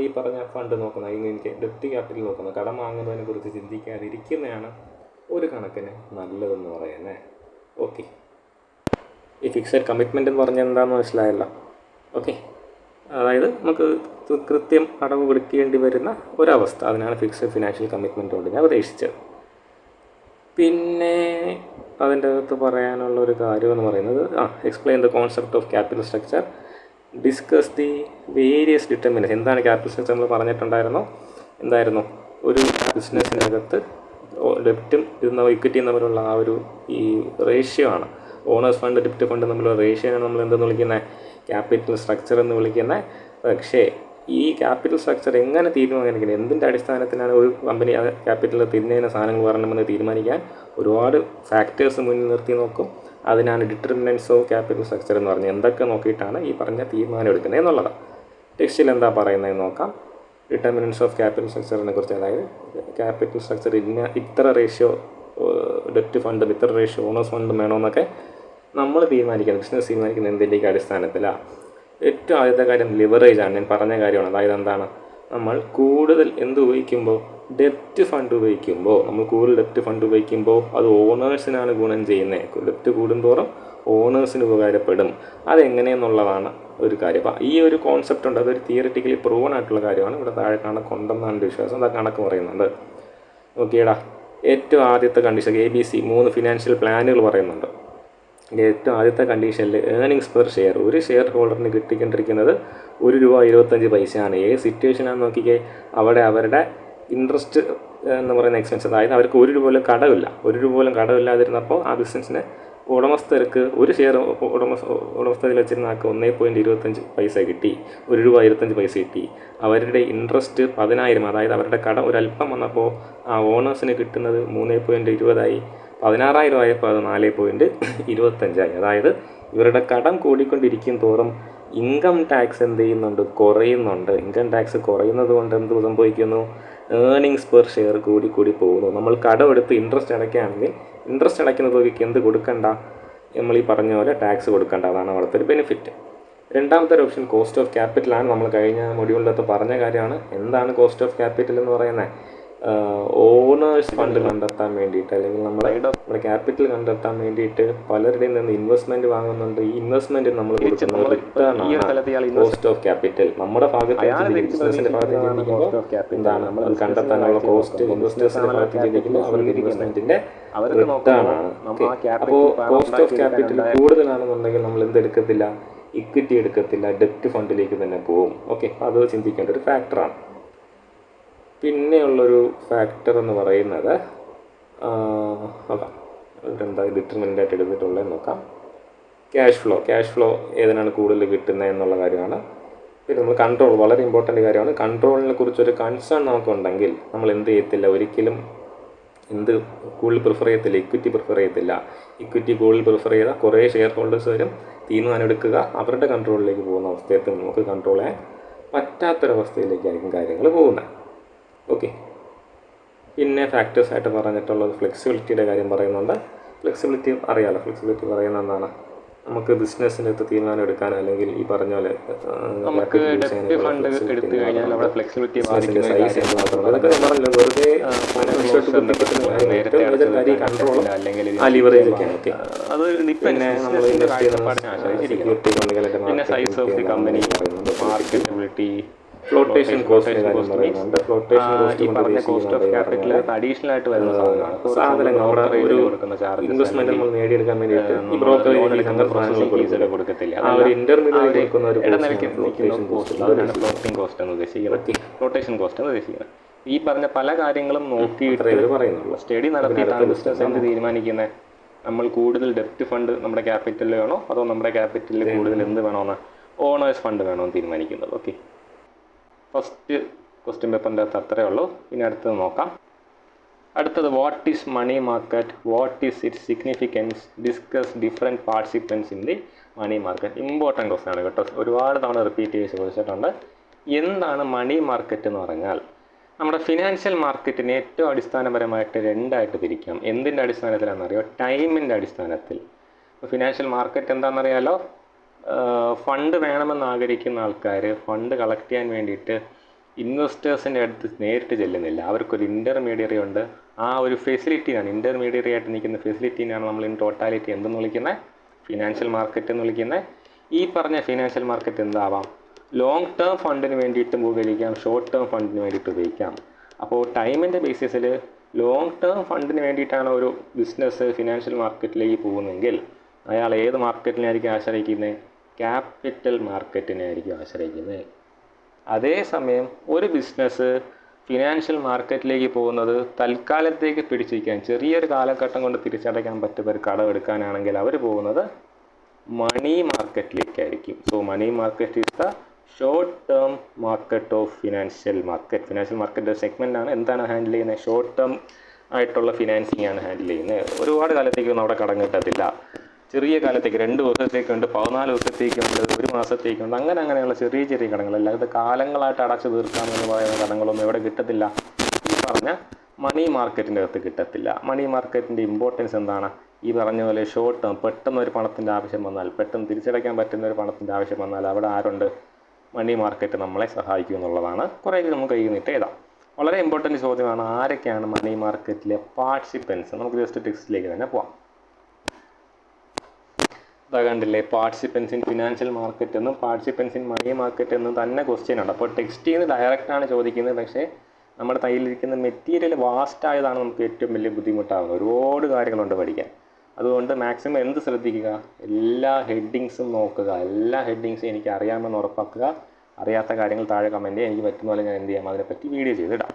A: ഈ പറഞ്ഞ ഫണ്ട് നോക്കുന്നത്, എനിക്ക് ഡെപ്റ്റ് ക്യാപിറ്റൽ നോക്കുന്നത്, കടം വാങ്ങുന്നതിനെ കുറിച്ച് ചിന്തിക്കാതിരിക്കുന്നതാണ് ഒരു കണക്കിന് നല്ലതെന്ന് പറയുന്നത്. ഓക്കെ, ഈ ഫിക്സഡ് കമ്മിറ്റ്മെൻ്റ് എന്ന് പറഞ്ഞാൽ എന്താണെന്ന് മനസ്സിലായല്ലോ. ഓക്കെ, അതായത് നമുക്ക് കൃത്യം അടവ് കൊടുക്കേണ്ടി വരുന്ന ഒരവസ്ഥ, അതിനാണ് ഫിക്സഡ് ഫിനാൻഷ്യൽ കമ്മിറ്റ്മെൻ്റ് കൊണ്ട് ഞാൻ ഉദ്ദേശിച്ചത്. പിന്നെ അതിൻ്റെ അകത്ത് പറയാനുള്ള ഒരു കാര്യം എന്ന് പറയുന്നത്, explain the concept of capital structure, discuss the various determinants. എന്താണ് ക്യാപിറ്റൽ സ്ട്രക്ചർ നമ്മൾ പറഞ്ഞിട്ടുണ്ടായിരുന്നോ, എന്തായിരുന്നു, ഒരു ബിസിനസ്സിൻ്റെ അകത്ത് ഡെപ്റ്റും ഇക്വിറ്റിയും തമ്മിലുള്ള ആ ഒരു ഈ റേഷ്യോ ആണ്. ഓണേഴ്സ് ഫണ്ട് ഡെപ്റ്റ് ഫണ്ട് തമ്മിലുള്ള റേഷ്യോയാണ് നമ്മൾ എന്തെന്ന് വിളിക്കുന്നത്, ക്യാപിറ്റൽ സ്ട്രക്ചർ എന്ന് വിളിക്കുന്നത്. പക്ഷേ ഈ ക്യാപിറ്റൽ സ്ട്രക്ചർ എങ്ങനെ തീരുമാനിക്കുന്നത്, എന്തിൻ്റെ അടിസ്ഥാനത്തിലാണ് ഒരു കമ്പനി ക്യാപിറ്റലിൽ തിരിഞ്ഞതിന് സാധനങ്ങൾ വരണമെന്ന് തീരുമാനിക്കാൻ ഒരുപാട് ഫാക്ടേഴ്സ് മുന്നിൽ നിർത്തി നോക്കും. അതിനാണ് ഡിറ്റർമിനൻസ് ഓഫ് ക്യാപിറ്റൽ സ്ട്രക്ചർ എന്ന് പറഞ്ഞത്. എന്തൊക്കെ നോക്കിയിട്ടാണ് ഈ പറഞ്ഞ തീരുമാനം എടുക്കുന്നത് എന്നുള്ളതാണ്. ടെക്സ്റ്റിൽ എന്താ പറയുന്നത് നോക്കാം. ഡിറ്റർമിനൻസ് ഓഫ് ക്യാപിറ്റൽ സ്ട്രക്ചറിനെ കുറിച്ച്, അതായത് ക്യാപിറ്റൽ സ്ട്രക്ചർ ഇത്ര റേഷ്യോ ഡെറ്റ് ഫണ്ടും ഇത്ര റേഷ്യോ ഓണേഴ്സ് ഫണ്ടും വേണമെന്നൊക്കെ നമ്മൾ തീരുമാനിക്കുന്നത്, ബിസിനസ് തീരുമാനിക്കുന്ന എന്തിൻ്റെയൊക്കെ അടിസ്ഥാനത്തിലാണ്. ഏറ്റവും ആദ്യത്തെ കാര്യം ലിവറേജ് ആണ്. ഞാൻ പറഞ്ഞ കാര്യമാണ്. അതായത് എന്താണ്, നമ്മൾ കൂടുതൽ എന്ത് ഉപയോഗിക്കുമ്പോൾ, ഡെപ്റ്റ് ഫണ്ട് ഉപയോഗിക്കുമ്പോൾ, നമ്മൾ കൂടുതൽ ഡെപ്റ്റ് ഫണ്ട് ഉപയോഗിക്കുമ്പോൾ അത് ഓണേഴ്സിനാണ് ഗുണം ചെയ്യുന്നത്. ഡെപ്റ്റ് കൂടുന്തോറും ഓണേഴ്സിന് ഉപകാരപ്പെടും. അതെങ്ങനെയെന്നുള്ളതാണ് ഒരു കാര്യം. അപ്പോൾ ഈ ഒരു കോൺസെപ്റ്റ് ഉണ്ട്, അതൊരു തിയറിറ്റിക്കലി പ്രൂവൺ ആയിട്ടുള്ള കാര്യമാണ്. ഇവിടെ താഴെ കണക്കുണ്ടെന്നാണ് വിശ്വാസം. അത് കണക്ക് പറയുന്നുണ്ട്. ഓക്കേടാ, ഏറ്റവും ആദ്യത്തെ കണ്ടീഷൻ ABC 3 ഫിനാൻഷ്യൽ പ്ലാനുകൾ പറയുന്നുണ്ട്. ഏറ്റവും ആദ്യത്തെ കണ്ടീഷനിൽ ഏർണിങ്സ് പെർ ഷെയർ, ഒരു ഷെയർ ഹോൾഡറിന് കിട്ടിക്കൊണ്ടിരിക്കുന്നത് ₹1.25. ഏത് സിറ്റുവേഷനാണെന്ന് നോക്കിക്കേ, അവിടെ അവരുടെ ഇൻട്രസ്റ്റ് എന്ന് പറയുന്ന എക്സ്പെൻസ്, അതായത് അവർക്ക് ₹1 പോലും കടമില്ല. ₹1 പോലും കടമില്ലാതിരുന്നപ്പോൾ ആ ബിസിനസ്സിന് ഉടമസ്ഥർക്ക് ഒരു ഷെയർ ഉടമസ്ഥതയിൽ വെച്ചിരുന്ന ആൾക്ക് ₹1.25 കിട്ടി, ₹1.25 കിട്ടി. അവരുടെ ഇൻട്രസ്റ്റ് 10,000, അതായത് അവരുടെ കടം ഒരല്പം വന്നപ്പോൾ ആ ഓണേഴ്സിന് കിട്ടുന്നത് 3.20 16,000 ആയപ്പോൾ അത് 4.25. അതായത് ഇവരുടെ കടം കൂടിക്കൊണ്ടിരിക്കും തോറും ഇൻകം ടാക്സ് എന്ത് ചെയ്യുന്നുണ്ട്, കുറയുന്നുണ്ട്. ഇൻകം ടാക്സ് കുറയുന്നത് കൊണ്ട് എന്ത് സംഭവിക്കുന്നു, ഏർണിങ്സ് പെർ ഷെയർ കൂടി പോകുന്നു. നമ്മൾ കടം എടുത്ത് ഇൻട്രസ്റ്റ് അടയ്ക്കുകയാണെങ്കിൽ ഇൻട്രസ്റ്റ് അടയ്ക്കുന്ന തുകയ്ക്ക് എന്ത് കൊടുക്കണ്ട, നമ്മൾ ഈ പറഞ്ഞ പോലെ ടാക്സ് കൊടുക്കണ്ട. അതാണ് അവിടുത്തെ ഒരു ബെനിഫിറ്റ്. രണ്ടാമത്തെ ഒരു ഓപ്ഷൻ കോസ്റ്റ് ഓഫ് ക്യാപിറ്റലാണ്. നമ്മൾ കഴിഞ്ഞ മൊഡ്യൂളിലത്ത് പറഞ്ഞ കാര്യമാണ്. എന്താണ് കോസ്റ്റ് ഓഫ് ക്യാപിറ്റൽ എന്ന് പറയുന്നത്? ഓണേഴ്സ് ഫണ്ട് കണ്ടെത്താൻ വേണ്ടിയിട്ട്, അല്ലെങ്കിൽ നമ്മുടെ ക്യാപിറ്റൽ കണ്ടെത്താൻ വേണ്ടിയിട്ട് പലരുടെയും നിന്ന് ഇൻവെസ്റ്റ്മെൻറ്റ് വാങ്ങുന്നുണ്ട്. ഈ ഇൻവെസ്റ്റ്മെൻറ്റ് നമ്മൾ കൊടുക്കുന്ന റിട്ടേൺ ആണ് കോസ്റ്റ് ഓഫ് ക്യാപിറ്റൽ. നമ്മുടെ ഭാഗത്ത് ബിസിനസിൻ്റെ ഭാഗത്ത് ചിന്തിക്കുമ്പോൾ എന്താണ് നമ്മൾ കണ്ടെത്താനുള്ള കോസ്റ്റ്, ഇൻവെസ്റ്റേഴ്സിൻ്റെ ഭാഗത്ത് ചിന്തിക്കുമ്പോൾ അവരുടെ ഇൻവെസ്റ്റ്മെൻറ്റിൻ്റെ റിട്ടേൺ ആണ്. അപ്പോൾ കോസ്റ്റ് ഓഫ് ക്യാപിറ്റൽ കൂടുതലാണെന്നുണ്ടെങ്കിൽ നമ്മൾ എന്തെടുക്കത്തില്ല, ഇക്വിറ്റി എടുക്കത്തില്ല, ഡെപ്റ്റ് ഫണ്ടിലേക്ക് തന്നെ പോകും. ഓക്കെ, അത് ചിന്തിക്കേണ്ട ഒരു ഫാക്ടറാണ്. പിന്നെയുള്ളൊരു ഫാക്ടർ എന്ന് പറയുന്നത് നോക്കാം, എന്താ ഡിറ്റർമിനൻ്റ് ആയിട്ട് എടുത്തിട്ടുള്ളത് നോക്കാം. ക്യാഷ് ഫ്ലോ ഏതിനാണ് കൂടുതൽ കിട്ടുന്നത് എന്നുള്ള കാര്യമാണ്. പിന്നെ നമ്മൾ കൺട്രോൾ, വളരെ ഇമ്പോർട്ടൻ്റ് കാര്യമാണ്. കൺട്രോളിനെ കുറിച്ചൊരു കൺസേൺ നമുക്കുണ്ടെങ്കിൽ നമ്മൾ എന്ത് ചെയ്യത്തില്ല, ഒരിക്കലും കൂടുതൽ പ്രിഫർ ചെയ്യത്തില്ല, ഇക്വിറ്റി പ്രിഫർ ചെയ്യത്തില്ല. ഇക്വിറ്റി കൂടുതൽ പ്രിഫർ ചെയ്താൽ കുറേ ഷെയർ ഹോൾഡേഴ്സ് വരും, തീരുമാനം എടുക്കുക, അവരുടെ കൺട്രോളിലേക്ക് പോകുന്ന അവസ്ഥയത്ത് നമുക്ക് കൺട്രോൾ ചെയ്യാൻ പറ്റാത്തൊരവസ്ഥയിലേക്കായിരിക്കും കാര്യങ്ങൾ പോകുന്നത്. ഓക്കെ, പിന്നെ ഫാക്ടേഴ്സായിട്ട് പറഞ്ഞിട്ടുള്ളത് ഫ്ലെക്സിബിലിറ്റിയുടെ കാര്യം പറയുന്നുണ്ട്. ഫ്ലെക്സിബിലിറ്റി അറിയാമല്ലോ. ഫ്ലെക്സിബിലിറ്റി പറയുന്നത് എന്താണ്, നമുക്ക് ബിസിനസ്സിനകത്ത് തീരുമാനം എടുക്കാൻ, അല്ലെങ്കിൽ ഈ പറഞ്ഞ പോലെ
B: നമുക്ക് ഡെപ്റ്റ് ഫണ്ട് എടുത്തു കഴിഞ്ഞാൽ അവിടെ ഫ്ലെക്സിബിലിറ്റി
A: സൈസ് അതൊക്കെ ഞാൻ പറഞ്ഞല്ലോ, വെറുതെ
B: അല്ലെങ്കിൽ
A: ആ ലിവറേജ് ഒക്കെയാണ്. ഓക്കെ,
B: അത്
A: പിന്നെ നമ്മൾ
B: പിന്നെ size of the company, marketability,
A: flotation cost പറയുന്നുണ്ട്.
B: ഈ പറഞ്ഞ കോസ്റ്റ് ഓഫ് ക്യാപിറ്റൽ അഡീഷണൽ ആയിട്ട് വരുന്ന
A: സാധനങ്ങൾ നമ്മുടെ ഒരു ഇൻവെസ്റ്റ്മെന്റ് നമ്മൾ നേടിയെടുക്കാൻ വേണ്ടിയിട്ട് ഈ ബ്രോക്കറേജ്
B: കൊടുക്കത്തില്ല.
A: ആ ഒരു ഇന്റർമീഡിയറ്റ് നിൽക്കുന്ന ഒരു
B: അതിനാണ് ഫ്ലോട്ടിംഗ് കോസ്റ്റ് എന്ന് ഉദ്ദേശിക്കുന്നത്, ഫ്ലോട്ടേഷൻ കോസ്റ്റ് എന്ന് ഉദ്ദേശിക്കുന്നത്. ഈ പറഞ്ഞ പല കാര്യങ്ങളും നോക്കിയിട്ട്
A: പറയുന്നുള്ളൂ.
B: സ്റ്റഡി നടത്തിയിട്ടാണ് ബിസിനസ് എന്ത് തീരുമാനിക്കുന്നത്. നമ്മൾ കൂടുതൽ ഡെപ്റ്റ് ഫണ്ട് നമ്മുടെ ക്യാപിറ്റലിൽ വേണോ, അതോ നമ്മുടെ ക്യാപിറ്റലിൽ കൂടുതൽ എന്ത് വേണമെന്ന്, ഓണേഴ്സ് ഫണ്ട് വേണമെന്ന് തീരുമാനിക്കുന്നത്. ഓക്കെ, ഫസ്റ്റ് ക്വസ്റ്റ്യൻ പേപ്പറിൻ്റെ അകത്ത് അത്രയേ ഉള്ളൂ. പിന്നെ അടുത്തത് നോക്കാം. അടുത്തത് what is money market, what is it significance, discuss different participants in the money market. Important question ആണ് കേട്ടോ, ഒരുപാട് തവണ റിപ്പീറ്റ് ചെയ്ത് ചോദിച്ചിട്ടുണ്ട്. എന്താണ് മണി മാർക്കറ്റ് എന്ന് പറഞ്ഞാൽ, നമ്മുടെ ഫിനാൻഷ്യൽ മാർക്കറ്റിനെ ഏറ്റവും അടിസ്ഥാനപരമായിട്ട് രണ്ടായിട്ട് തിരിക്കാം. എന്തിൻ്റെ അടിസ്ഥാനത്തിലാണെന്നറിയോ, ടൈമിൻ്റെ അടിസ്ഥാനത്തിൽ. ഫിനാൻഷ്യൽ മാർക്കറ്റ് എന്താണെന്നറിയാലോ, ഫണ്ട് വേണമെന്ന് ആഗ്രഹിക്കുന്ന ആൾക്കാർ ഫണ്ട് കളക്ട് ചെയ്യാൻ വേണ്ടിയിട്ട് ഇൻവെസ്റ്റേഴ്സിൻ്റെ അടുത്ത് നേരിട്ട് ചെല്ലുന്നില്ല, അവർക്കൊരു ഇൻ്റർമീഡിയറി ഉണ്ട്. ആ ഒരു ഫെസിലിറ്റിയാണ്, ഇൻ്റർമീഡിയറി ആയിട്ട് നിൽക്കുന്ന ഫെസിലിറ്റിനാണ് നമ്മൾ ഇൻ ടോട്ടാലിറ്റി എന്തെന്ന് വിളിക്കുന്നത്, ഫിനാൻഷ്യൽ മാർക്കറ്റ് എന്ന് വിളിക്കുന്നത്. ഈ പറഞ്ഞ ഫിനാൻഷ്യൽ മാർക്കറ്റ് എന്താവാം, ലോങ് ടേം ഫണ്ടിന് വേണ്ടിയിട്ടും ഉപയോഗിക്കാം, ഷോർട്ട് ടേം ഫണ്ടിന് വേണ്ടിയിട്ട് ഉപയോഗിക്കാം. അപ്പോൾ ടൈമിൻ്റെ ബേസിസിൽ ലോങ് ടേം ഫണ്ടിന് വേണ്ടിയിട്ടാണ് ഒരു ബിസിനസ് ഫിനാൻഷ്യൽ മാർക്കറ്റിലേക്ക് പോകുന്നതെങ്കിൽ അയാൾ ഏത് മാർക്കറ്റിനായിരിക്കും ആശ്രയിക്കുന്നത്, ക്യാപിറ്റൽ മാർക്കറ്റിനെ ആയിരിക്കും ആശ്രയിക്കുന്നത്. അതേസമയം ഒരു ബിസിനസ് ഫിനാൻഷ്യൽ മാർക്കറ്റിലേക്ക് പോകുന്നത് തൽക്കാലത്തേക്ക് പിടിച്ചിരിക്കാൻ, ചെറിയൊരു കാലഘട്ടം കൊണ്ട് തിരിച്ചടയ്ക്കാൻ പറ്റുന്ന ഒരു കടം എടുക്കാനാണെങ്കിൽ അവർ പോകുന്നത് മണി മാർക്കറ്റിലേക്കായിരിക്കും. So money market is the short term market of financial market. Financial market segment ആണ്. എന്താണ് ഹാൻഡിൽ ചെയ്യുന്നത്, ഷോർട്ട് ടേം ആയിട്ടുള്ള ഫിനാൻസിങ് ആണ് ഹാൻഡിൽ ചെയ്യുന്നത്. ഒരുപാട് കാലത്തേക്കൊന്നും അവിടെ കടം കിട്ടത്തില്ല, ചെറിയ കാലത്തേക്ക് 2 ദിവസത്തേക്കുണ്ട്, 14 ദിവസത്തേക്കുണ്ട്, 1 മാസത്തേക്കുണ്ട്, അങ്ങനെയുള്ള ചെറിയ ചെറിയ കടങ്ങൾ. അല്ലാതെ കാലങ്ങളായിട്ട് അടച്ചു തീർക്കാമെന്ന് പറയുന്ന കടങ്ങളൊന്നും എവിടെ കിട്ടത്തില്ല, ഈ പറഞ്ഞ മണി മാർക്കറ്റിൻ്റെ അകത്ത് കിട്ടത്തില്ല. മണി മാർക്കറ്റിൻ്റെ ഇമ്പോർട്ടൻസ് എന്താണ്? ഈ പറഞ്ഞ പോലെ ഷോർട്ട് ടേം, പെട്ടെന്ന് ഒരു പണത്തിൻ്റെ ആവശ്യം വന്നാൽ, പെട്ടെന്ന് തിരിച്ചടയ്ക്കാൻ പറ്റുന്ന ഒരു പണത്തിൻ്റെ ആവശ്യം വന്നാൽ അവിടെ ആരുണ്ട്? മണി മാർക്കറ്റ് നമ്മളെ സഹായിക്കും എന്നുള്ളതാണ്. കുറേ നമുക്ക് കയ്യിൽ നിന്നിട്ട് എഴുതാം. വളരെ ഇമ്പോർട്ടൻറ്റ് ചോദ്യമാണ്, ആരൊക്കെയാണ് മണി മാർക്കറ്റിലെ പാർട്ടിസിപ്പൻസ്? നമുക്ക് ജസ്റ്റ് ടെക്സ്റ്റിലേക്ക് തന്നെ പോവാം. അതാ കണ്ടില്ലേ, പാർട്ടിസിപ്പൻസ് ഇൻ ഫിനാൻഷ്യൽ മാർക്കറ്റ് എന്നും പാർട്ടിസിപ്പൻസ് ഇൻ മണി മാർക്കറ്റ് എന്നും തന്നെ ക്വസ്റ്റ്യൻ ഉണ്ട്. അപ്പോൾ ടെക്സ്റ്റിൽ നിന്ന് ഡയറക്റ്റാണ് ചോദിക്കുന്നത്, പക്ഷേ നമ്മുടെ കയ്യിലിരിക്കുന്ന മെറ്റീരിയൽ വാസ്റ്റ് ആയതാണ് നമുക്ക് ഏറ്റവും വലിയ ബുദ്ധിമുട്ടാകുന്നത്. ഒരുപാട് കാര്യങ്ങളുണ്ട് പഠിക്കാൻ. അതുകൊണ്ട് മാക്സിമം എന്ത് ശ്രദ്ധിക്കുക, എല്ലാ ഹെഡിങ്സും നോക്കുക. എല്ലാ ഹെഡിങ്സും എനിക്ക് അറിയാമെന്ന് ഉറപ്പാക്കുക. അറിയാത്ത കാര്യങ്ങൾ താഴെ കമൻറ്റ് ചെയ്യുക. എനിക്ക് പറ്റുന്ന പോലെ ഞാൻ എന്ത് ചെയ്യാം, അതിനെപ്പറ്റി വീഡിയോ ചെയ്തിടാം.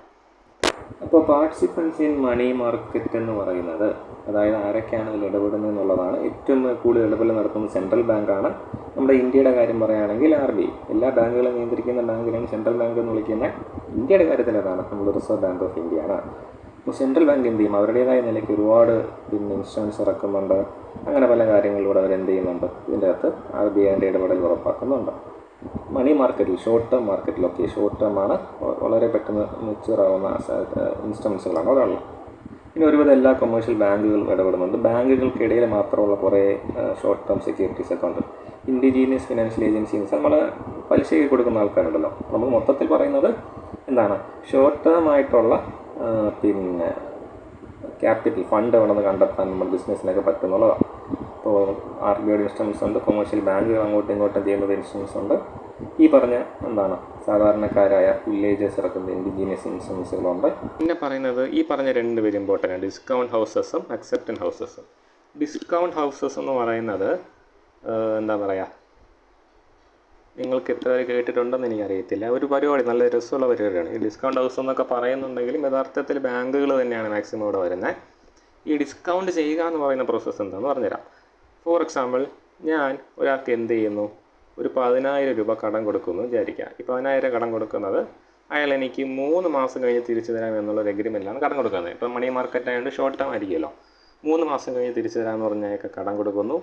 B: അപ്പോൾ പാർട്ടിസിപ്പൻസ് ഇൻ മണി മാർക്കറ്റ് എന്ന് പറയുന്നത്, അതായത് ആരൊക്കെയാണ് ഇതിൽ ഇടപെടുന്നത് എന്നുള്ളതാണ്. ഏറ്റവും കൂടുതൽ ഇടപെടൽ നടത്തുന്നത് സെൻട്രൽ ബാങ്കാണ്. നമ്മുടെ ഇന്ത്യയുടെ കാര്യം പറയുകയാണെങ്കിൽ RBI. എല്ലാ ബാങ്കുകളും നിയന്ത്രിക്കുന്ന ബാങ്കിനാണ് സെൻട്രൽ ബാങ്ക് എന്ന് വിളിക്കുന്നത്. ഇന്ത്യയുടെ കാര്യത്തിൽ അതാണ്, നമ്മൾ റിസർവ് ബാങ്ക് ഓഫ് ഇന്ത്യ ആണ്. അപ്പോൾ സെൻട്രൽ ബാങ്ക് എന്ത് ചെയ്യും, അവരുടേതായ നിലയ്ക്ക് ഒരുപാട് ഇൻസ്ട്രുമെൻറ്റ്സ് ഇറക്കുന്നുണ്ട്. അങ്ങനെ പല കാര്യങ്ങളിലൂടെ അവരെന്ത് ചെയ്യുന്നുണ്ട്, ഇതിൻ്റെ അകത്ത് RBIൻ്റെ ഇടപെടൽ ഉറപ്പാക്കുന്നുണ്ട്. മണി മാർക്കറ്റിൽ, ഷോർട്ട് ടേം മാർക്കറ്റിലൊക്കെ, ഷോർട്ട് ടേം ആണ്, വളരെ പെട്ടെന്ന് മെച്യൂർ ആവുന്ന ഇൻസ്ട്രുമെൻസുകളാണ് അവിടെ ഉള്ളത്. പിന്നെ ഒരുവിധം എല്ലാ കൊമേഴ്ഷ്യൽ ബാങ്കുകളും ഇടപെടുന്നുണ്ട്. ബാങ്കുകൾക്കിടയിൽ മാത്രമുള്ള കുറേ ഷോർട്ട് ടേം സെക്യൂരിറ്റീസ് ഒക്കെ ഉണ്ട്. ഇൻഡിജീനിയസ് ഫിനാൻഷ്യൽ ഏജൻസീസ്, നമ്മൾ പലിശയ്ക്ക് കൊടുക്കുന്ന ആൾക്കാരുണ്ടല്ലോ. നമ്മൾ മൊത്തത്തിൽ പറയുന്നത് എന്താണ്, ഷോർട്ട് ടേം ആയിട്ടുള്ള പിന്നെ ക്യാപിറ്റൽ ഫണ്ട് എവിടെ നിന്ന് കണ്ടെത്താൻ നമ്മുടെ ബിസിനസ്സിനൊക്കെ പറ്റുന്നുള്ളതാണ്. ഇപ്പോൾ RBIയുടെ ഇൻസ്ട്രുമെൻസ് ഉണ്ട്, കൊമേഴ്ഷ്യൽ ബാങ്കുകൾ അങ്ങോട്ടും ഇങ്ങോട്ടും ചെയ്യുന്നത് ഇൻസ്ട്രുമെൻസ് ഉണ്ട്. ഈ പറഞ്ഞ എന്താണ്, സാധാരണക്കാരായ വില്ലേജസ് ഇറക്കുന്ന ഇൻഡിജീനിയസ് ഇൻസ്ട്രുമെൻസുകളുണ്ട്. പിന്നെ പറയുന്നത് ഈ പറഞ്ഞ 2 പേര് ഇമ്പോർട്ടൻ്റ് ആണ്, ഡിസ്കൗണ്ട് ഹൗസസും അക്സെപ്റ്റൻസ് ഹൗസസും. ഡിസ്കൗണ്ട് ഹൗസസ് എന്ന് പറയുന്നത് എന്താ പറയുക, നിങ്ങൾക്ക് എത്ര പേര് കേട്ടിട്ടുണ്ടെന്ന് എനിക്കറിയത്തില്ല. ഒരു പരിപാടി, നല്ല രസമുള്ള പരിപാടിയാണ്. ഈ ഡിസ്കൗണ്ട് ഹൗസ് എന്നൊക്കെ പറയുന്നുണ്ടെങ്കിലും യഥാർത്ഥത്തിൽ ബാങ്കുകൾ തന്നെയാണ് മാക്സിമം ഇവിടെ വരുന്നത്. ഈ ഡിസ്കൗണ്ട് ചെയ്യുക എന്ന് പറയുന്ന പ്രോസസ്സ് എന്താണെന്ന് പറഞ്ഞുതരാം. ഫോർ എക്സാമ്പിൾ, ഞാൻ ഒരാൾക്ക് എന്ത് ചെയ്യുന്നു, ഒരു 10,000 രൂപ കടം കൊടുക്കുന്നു വിചാരിക്കുക. ഈ 10,000 കടം കൊടുക്കുന്നത് അയാൾ എനിക്ക് 3 മാസം കഴിഞ്ഞ് തിരിച്ചു തരാം എന്നുള്ളൊരു എഗ്രിമെൻറ്റിലാണ് കടം കൊടുക്കുന്നത്. ഇപ്പം മണി മാർക്കറ്റ് ആയതുകൊണ്ട് ഷോർട്ട് ടേം ആയിരിക്കുമല്ലോ. 3 മാസം കഴിഞ്ഞ് തിരിച്ചു തരാമെന്ന് പറഞ്ഞാൽ കടം കൊടുക്കുന്നു.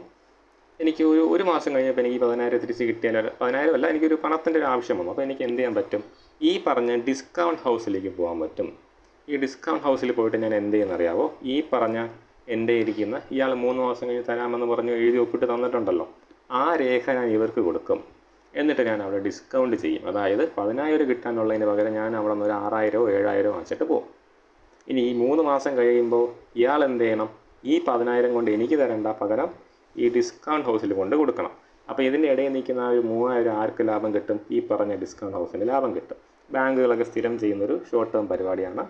B: എനിക്ക് ഒരു മാസം കഴിഞ്ഞപ്പോൾ എനിക്ക് 10,000 തിരിച്ച് കിട്ടിയാൽ, 10,000 അല്ല, എനിക്കൊരു പണത്തിൻ്റെ ഒരു ആവശ്യം വന്നു. അപ്പോൾ എനിക്ക് എന്ത് ചെയ്യാൻ പറ്റും, ഈ പറഞ്ഞ ഡിസ്കൗണ്ട് ഹൗസിലേക്ക് പോകാൻ പറ്റും. ഈ ഡിസ്കൗണ്ട് ഹൗസിൽ പോയിട്ട് ഞാൻ എന്ത് ചെയ്യുന്നറിയാവോ, ഈ പറഞ്ഞ എൻ്റെ ഇരിക്കുന്ന ഇയാൾ 3 മാസം കഴിഞ്ഞ് തരാമെന്ന് പറഞ്ഞ് എഴുതി ഒപ്പിട്ട് തന്നിട്ടുണ്ടല്ലോ, ആ രേഖ ഞാൻ ഇവർക്ക് കൊടുക്കും. എന്നിട്ട് ഞാൻ അവിടെ ഡിസ്കൗണ്ട് ചെയ്യും. അതായത് 10,000 കിട്ടാനുള്ളതിന് പകരം ഞാൻ അവിടെ നിന്ന് ഒരു 6,000 7,000 വാങ്ങിച്ചിട്ട് പോകും. ഇനി ഈ 3 മാസം കഴിയുമ്പോൾ ഇയാൾ എന്ത് ചെയ്യണം, ഈ 10,000 കൊണ്ട് എനിക്ക് തരേണ്ട, പകരം ഈ ഡിസ്കൗണ്ട് ഹൗസിൽ കൊണ്ട് കൊടുക്കണം. അപ്പോൾ ഇതിൻ്റെ ഇടയിൽ നിൽക്കുന്ന ആ ഒരു 3,000 ആർക്ക് ലാഭം കിട്ടും, ഈ പറഞ്ഞ ഡിസ്കൗണ്ട് ഹൗസിന് ലാഭം കിട്ടും. ബാങ്കുകളൊക്കെ സ്ഥിരം ചെയ്യുന്നൊരു ഷോർട്ട് ടേം പരിപാടിയാണ്.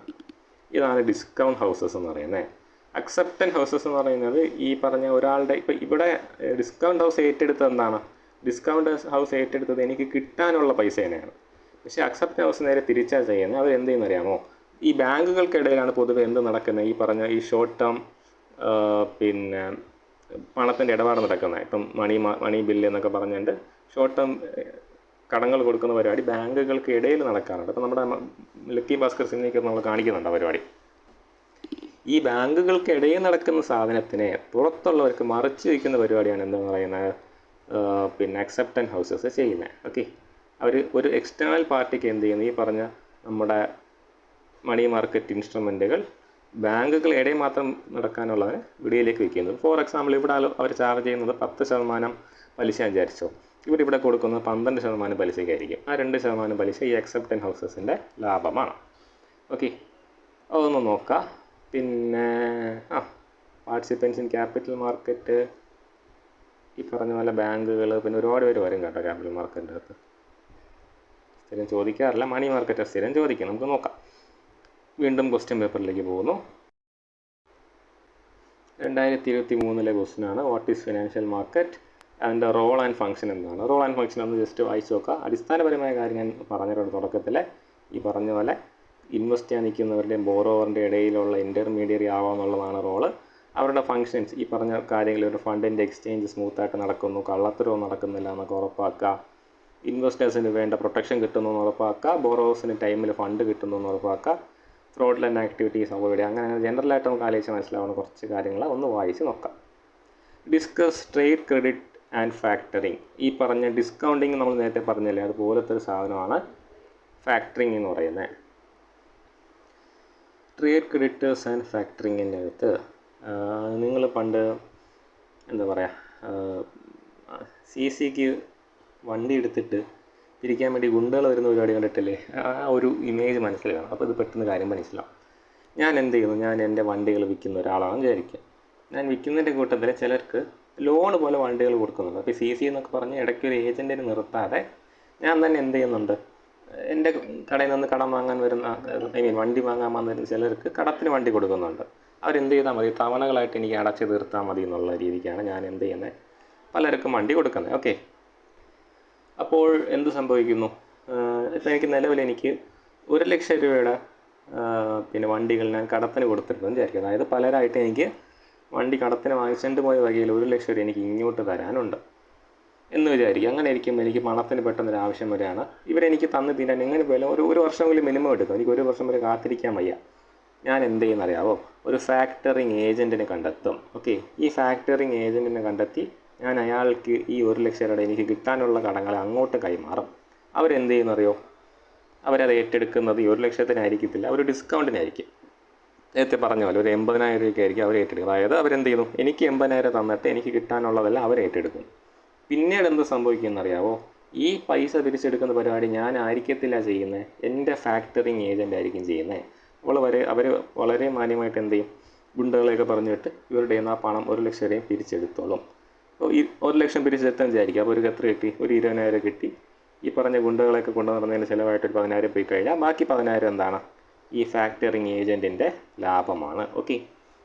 B: ഇതാണ് ഡിസ്കൗണ്ട് ഹൗസസ് എന്ന് പറയുന്നത്. അക്സെപ്റ്റൻസ് ഹൗസസ് എന്ന് പറയുന്നത് ഈ പറഞ്ഞ ഒരാളുടെ, ഇപ്പോൾ ഇവിടെ ഡിസ്കൗണ്ട് ഹൗസ് ഏറ്റെടുത്തത് എന്താണ്, ഡിസ്കൗണ്ട് ഹൗസ് ഏറ്റെടുത്തത് എനിക്ക് കിട്ടാനുള്ള പൈസ തന്നെയാണ്. പക്ഷേ അക്സെപ്റ്റൻസ് ഹൗസ് നേരെ തിരിച്ചാൽ ചെയ്യുന്നത്, അവർ എന്ത് ചെയ്യുന്നറിയാമോ, ഈ ബാങ്കുകൾക്കിടയിലാണ് പൊതുവെ എന്ത് നടക്കുന്നത്, ഈ പറഞ്ഞ ഈ ഷോർട്ട് ടേം പിന്നെ പണത്തിൻ്റെ ഇടപാട് നടക്കുന്നത്. ഇപ്പം മണി ബില്ല് എന്നൊക്കെ പറഞ്ഞുകൊണ്ട് ഷോർട്ട് ടേം കടങ്ങൾ കൊടുക്കുന്ന പരിപാടി ബാങ്കുകൾക്ക് ഇടയിൽ നടക്കാറുണ്ട്. അപ്പോൾ നമ്മുടെ ലക്കി ഭാസ്കർ സിനിമയ്ക്ക് നമ്മൾ കാണിക്കുന്നുണ്ട് പരിപാടി. ഈ ബാങ്കുകൾക്ക് ഇടയിൽ നടക്കുന്ന സാധനത്തിനെ പുറത്തുള്ളവർക്ക് മറിച്ച് വയ്ക്കുന്ന പരിപാടിയാണ് എന്താണെന്ന് പറയുന്നത്, പിന്നെ അക്സെപ്റ്റൻസ് ഹൗസസ് ചെയ്യുന്നത്. ഓക്കെ, അവർ ഒരു എക്സ്റ്റേണൽ പാർട്ടിക്ക് എന്ത് ചെയ്യുന്നു, ഈ പറഞ്ഞ നമ്മുടെ മണി മാർക്കറ്റ് ഇൻസ്ട്രുമെൻറ്റുകൾ ബാങ്കുകൾ ഇടയിൽ മാത്രം നടക്കാനുള്ളതിന് വിടിയിലേക്ക് വയ്ക്കുന്നത്. ഫോർ എക്സാമ്പിൾ, ഇവിടെ അവർ ചാർജ് ചെയ്യുന്നത് 10% പലിശ വിചാരിച്ചോ, ഇവരിവിടെ കൊടുക്കുന്നത് 12% പലിശയ്ക്കായിരിക്കും. ആ 2% പലിശ ഈ അക്സെപ്റ്റൻസ് ഹൗസസിൻ്റെ ലാഭമാണ്. ഓക്കെ, അതൊന്ന് നോക്കാം. പിന്നെ പാർട്ടിസിപ്പൻസ് ഇൻ ക്യാപിറ്റൽ മാർക്കറ്റ്, ഈ പറഞ്ഞ പോലെ ബാങ്കുകൾ, പിന്നെ ഒരുപാട് പേര് വരും കേട്ടോ ക്യാപിറ്റൽ മാർക്കറ്റിൻ്റെ അകത്ത്. സ്ഥിരം ചോദിക്കാറില്ല, മണി മാർക്കറ്റ് സ്ഥിരം ചോദിക്കും. നമുക്ക് നോക്കാം. വീണ്ടും ക്വസ്റ്റ്യൻ പേപ്പറിലേക്ക് പോകുന്നു. 2023 ക്വസ്റ്റ്യനാണ്, വാട്ട് ഈസ് ഫിനാൻഷ്യൽ മാർക്കറ്റ് അതിൻ്റെ റോൾ ആൻഡ് ഫംഗ്ഷൻ എന്താണ്. റോൾ ആൻഡ് ഫംഗ്ഷൻ ഒന്ന് ജസ്റ്റ് വായിച്ച് നോക്കുക. അടിസ്ഥാനപരമായ കാര്യം ഞാൻ പറഞ്ഞിട്ടുണ്ട് തുടക്കത്തിൽ. ഈ പറഞ്ഞ പോലെ ഇൻവെസ്റ്റ് ചെയ്യാൻ നിൽക്കുന്നവരുടെയും ബോറോവറിൻ്റെ ഇടയിലുള്ള ഇൻ്റർമീഡിയറി ആവാമെന്നുള്ളതാണ് റോള്. അവരുടെ ഫങ്ഷൻസ്, ഈ പറഞ്ഞ കാര്യങ്ങൾ, ഒരു ഫണ്ടിൻ്റെ എക്സ്ചേഞ്ച് സ്മൂത്തായിട്ട് നടക്കുന്നു, കള്ളത്തരവും നടക്കുന്നില്ല എന്നൊക്കെ ഉറപ്പാക്കുക, ഇൻവെസ്റ്റേഴ്സിന് വേണ്ട പ്രൊട്ടക്ഷൻ കിട്ടുന്നു എന്ന് ഉറപ്പാക്കുക, ബോറോവേഴ്സിന് ടൈമിൽ ഫണ്ട് കിട്ടുന്നു എന്ന് ഉറപ്പാക്കുക, ഫ്രോഡ്ലൻ്റ് ആക്ടിവിറ്റീസ് അവോയ്ഡ് ചെയ്യുക. അങ്ങനെ ജനറലായിട്ട് നമുക്ക് ആലോചിച്ച് മനസ്സിലാവുന്ന കുറച്ച് കാര്യങ്ങൾ ഒന്ന് വായിച്ച് നോക്കാം. Discuss trade credit and factoring. ഈ പറഞ്ഞ ഡിസ്കൗണ്ടിങ് നമ്മൾ നേരത്തെ പറഞ്ഞല്ലേ, അതുപോലത്തെ ഒരു സാധനമാണ് ഫാക്ടറിങ് എന്ന് പറയുന്നത്. ട്രേഡ് ക്രെഡിറ്റേഴ്സ് ആൻഡ് ഫാക്ടറിങ്ങിൻ്റെ അകത്ത് നിങ്ങൾ പണ്ട് എന്താ പറയുക, CCക്ക് വണ്ടി എടുത്തിട്ട് പിരിക്കാൻ വേണ്ടി ഗുണ്ടകൾ വരുന്ന പരിപാടി കണ്ടിട്ടില്ലേ? ആ ഒരു ഇമേജ് മനസ്സിൽ കാണും. അപ്പോൾ ഇത് പെട്ടെന്ന് കാര്യം മനസ്സിലാവും. ഞാൻ എന്ത് ചെയ്യുന്നു, ഞാൻ എൻ്റെ വണ്ടികൾ വിൽക്കുന്ന ഒരാളാണെന്ന് വിചാരിക്കുക. ഞാൻ വിൽക്കുന്നതിൻ്റെ കൂട്ടത്തിൽ ചിലർക്ക് ലോൺ പോലെ വണ്ടികൾ കൊടുക്കുന്നുണ്ട്. അപ്പോൾ CC എന്നൊക്കെ പറഞ്ഞ് ഇടയ്ക്കൊരു ഏജൻറ്റിനെ നിർത്താതെ ഞാൻ തന്നെ എന്ത് ചെയ്യുന്നുണ്ട്, എൻ്റെ കടയിൽ നിന്ന് കടം വാങ്ങാൻ വരുന്ന വണ്ടി വാങ്ങാൻ വന്നിരുന്ന ചിലർക്ക് കടത്തിന് വണ്ടി കൊടുക്കുന്നുണ്ട്. അവരെന്ത് ചെയ്താൽ മതി, തവണകളായിട്ട് എനിക്ക് അടച്ച് തീർത്താൽ മതി എന്നുള്ള രീതിക്കാണ് ഞാൻ എന്ത് ചെയ്യുന്നത്, പലർക്കും വണ്ടി കൊടുക്കുന്നത്. ഓക്കെ, അപ്പോൾ എന്ത് സംഭവിക്കുന്നു, ഇപ്പോൾ എനിക്ക് നിലവിൽ എനിക്ക് 1 ലക്ഷം രൂപയുടെ പിന്നെ വണ്ടികൾ ഞാൻ കടത്തിന് കൊടുത്തിട്ടുണ്ടെന്ന് വിചാരിക്കുക. അതായത് പലരായിട്ട് എനിക്ക് വണ്ടി കടത്തിന് വാങ്ങിച്ചുകൊണ്ട് പോയ വകയിൽ 1 ലക്ഷം രൂപ എനിക്ക് ഇങ്ങോട്ട് തരാനുണ്ട് എന്ന് വിചാരിക്കുക. അങ്ങനെ ഇരിക്കുമ്പോൾ എനിക്ക് പണത്തിന് പെട്ടെന്നൊരു ആവശ്യം വരികയാണ്. ഇവരെനിക്ക് തന്നു തീരാൻ എങ്ങനെ പോയാലും ഒരു വർഷമെങ്കിലും മിനിമം എടുക്കും. എനിക്ക് 1 വർഷം വരെ കാത്തിരിക്കാൻ വയ്യ. ഞാൻ എന്ത് ചെയ്യുന്നറിയാവോ, ഒരു ഫാക്ടറിങ് ഏജൻറ്റിനെ കണ്ടെത്തും. ഓക്കെ, ഈ ഫാക്ടറിങ് ഏജൻറ്റിനെ കണ്ടെത്തി ഞാൻ അയാൾക്ക് ഈ 1 ലക്ഷം രൂപയുടെ എനിക്ക് കിട്ടാനുള്ള കടങ്ങളെ അങ്ങോട്ട് കൈമാറും. അവരെന്ത് ചെയ്യുന്നറിയോ, അവരത് ഏറ്റെടുക്കുന്നത് ഈ 1 ലക്ഷത്തിനായിരിക്കത്തില്ല, ഒരു ഡിസ്കൗണ്ടിനായിരിക്കും. നേരത്തെ പറഞ്ഞ പോലെ ഒരു 80,000 രൂപയ്ക്കായിരിക്കും അവർ ഏറ്റെടുക്കുന്നത്. അതായത് അവരെന്ത് ചെയ്യുന്നു, എനിക്ക് 80,000 തന്നിട്ട് എനിക്ക് കിട്ടാനുള്ളതെല്ലാം അവർ ഏറ്റെടുക്കും. പിന്നീട് എന്ത് സംഭവിക്കുമെന്നറിയാവോ, ഈ പൈസ തിരിച്ചെടുക്കുന്ന പരിപാടി ഞാൻ ആയിരിക്കത്തില്ല ചെയ്യുന്നത്, എൻ്റെ ഫാക്ടറിങ് ഏജൻ്റ് ആയിരിക്കും ചെയ്യുന്നത്. അവർ വളരെ മാന്യമായിട്ട് എന്ത് ചെയ്യും, ഗുണ്ടകളെയൊക്കെ പറഞ്ഞിട്ട് ഇവരുടെ ആ പണം 1 ലക്ഷം രൂപയും പിരിച്ചെടുത്തോളും. അപ്പോൾ ഈ 1 ലക്ഷം പിരിച്ചെടുത്താൽ വിചാരിക്കുക, അപ്പോൾ ഒരു എത്ര കിട്ടി, ഒരു 20,000 കിട്ടി. ഈ പറഞ്ഞ ഗുണ്ടകളൊക്കെ കൊണ്ടുവന്നതിന് ചിലവായിട്ടൊരു 10,000 പോയി കഴിഞ്ഞാൽ ബാക്കി 10,000 എന്താണ്, ഈ ഫാക്ടറിങ് ഏജൻറ്റിൻ്റെ ലാഭമാണ്. ഓക്കെ,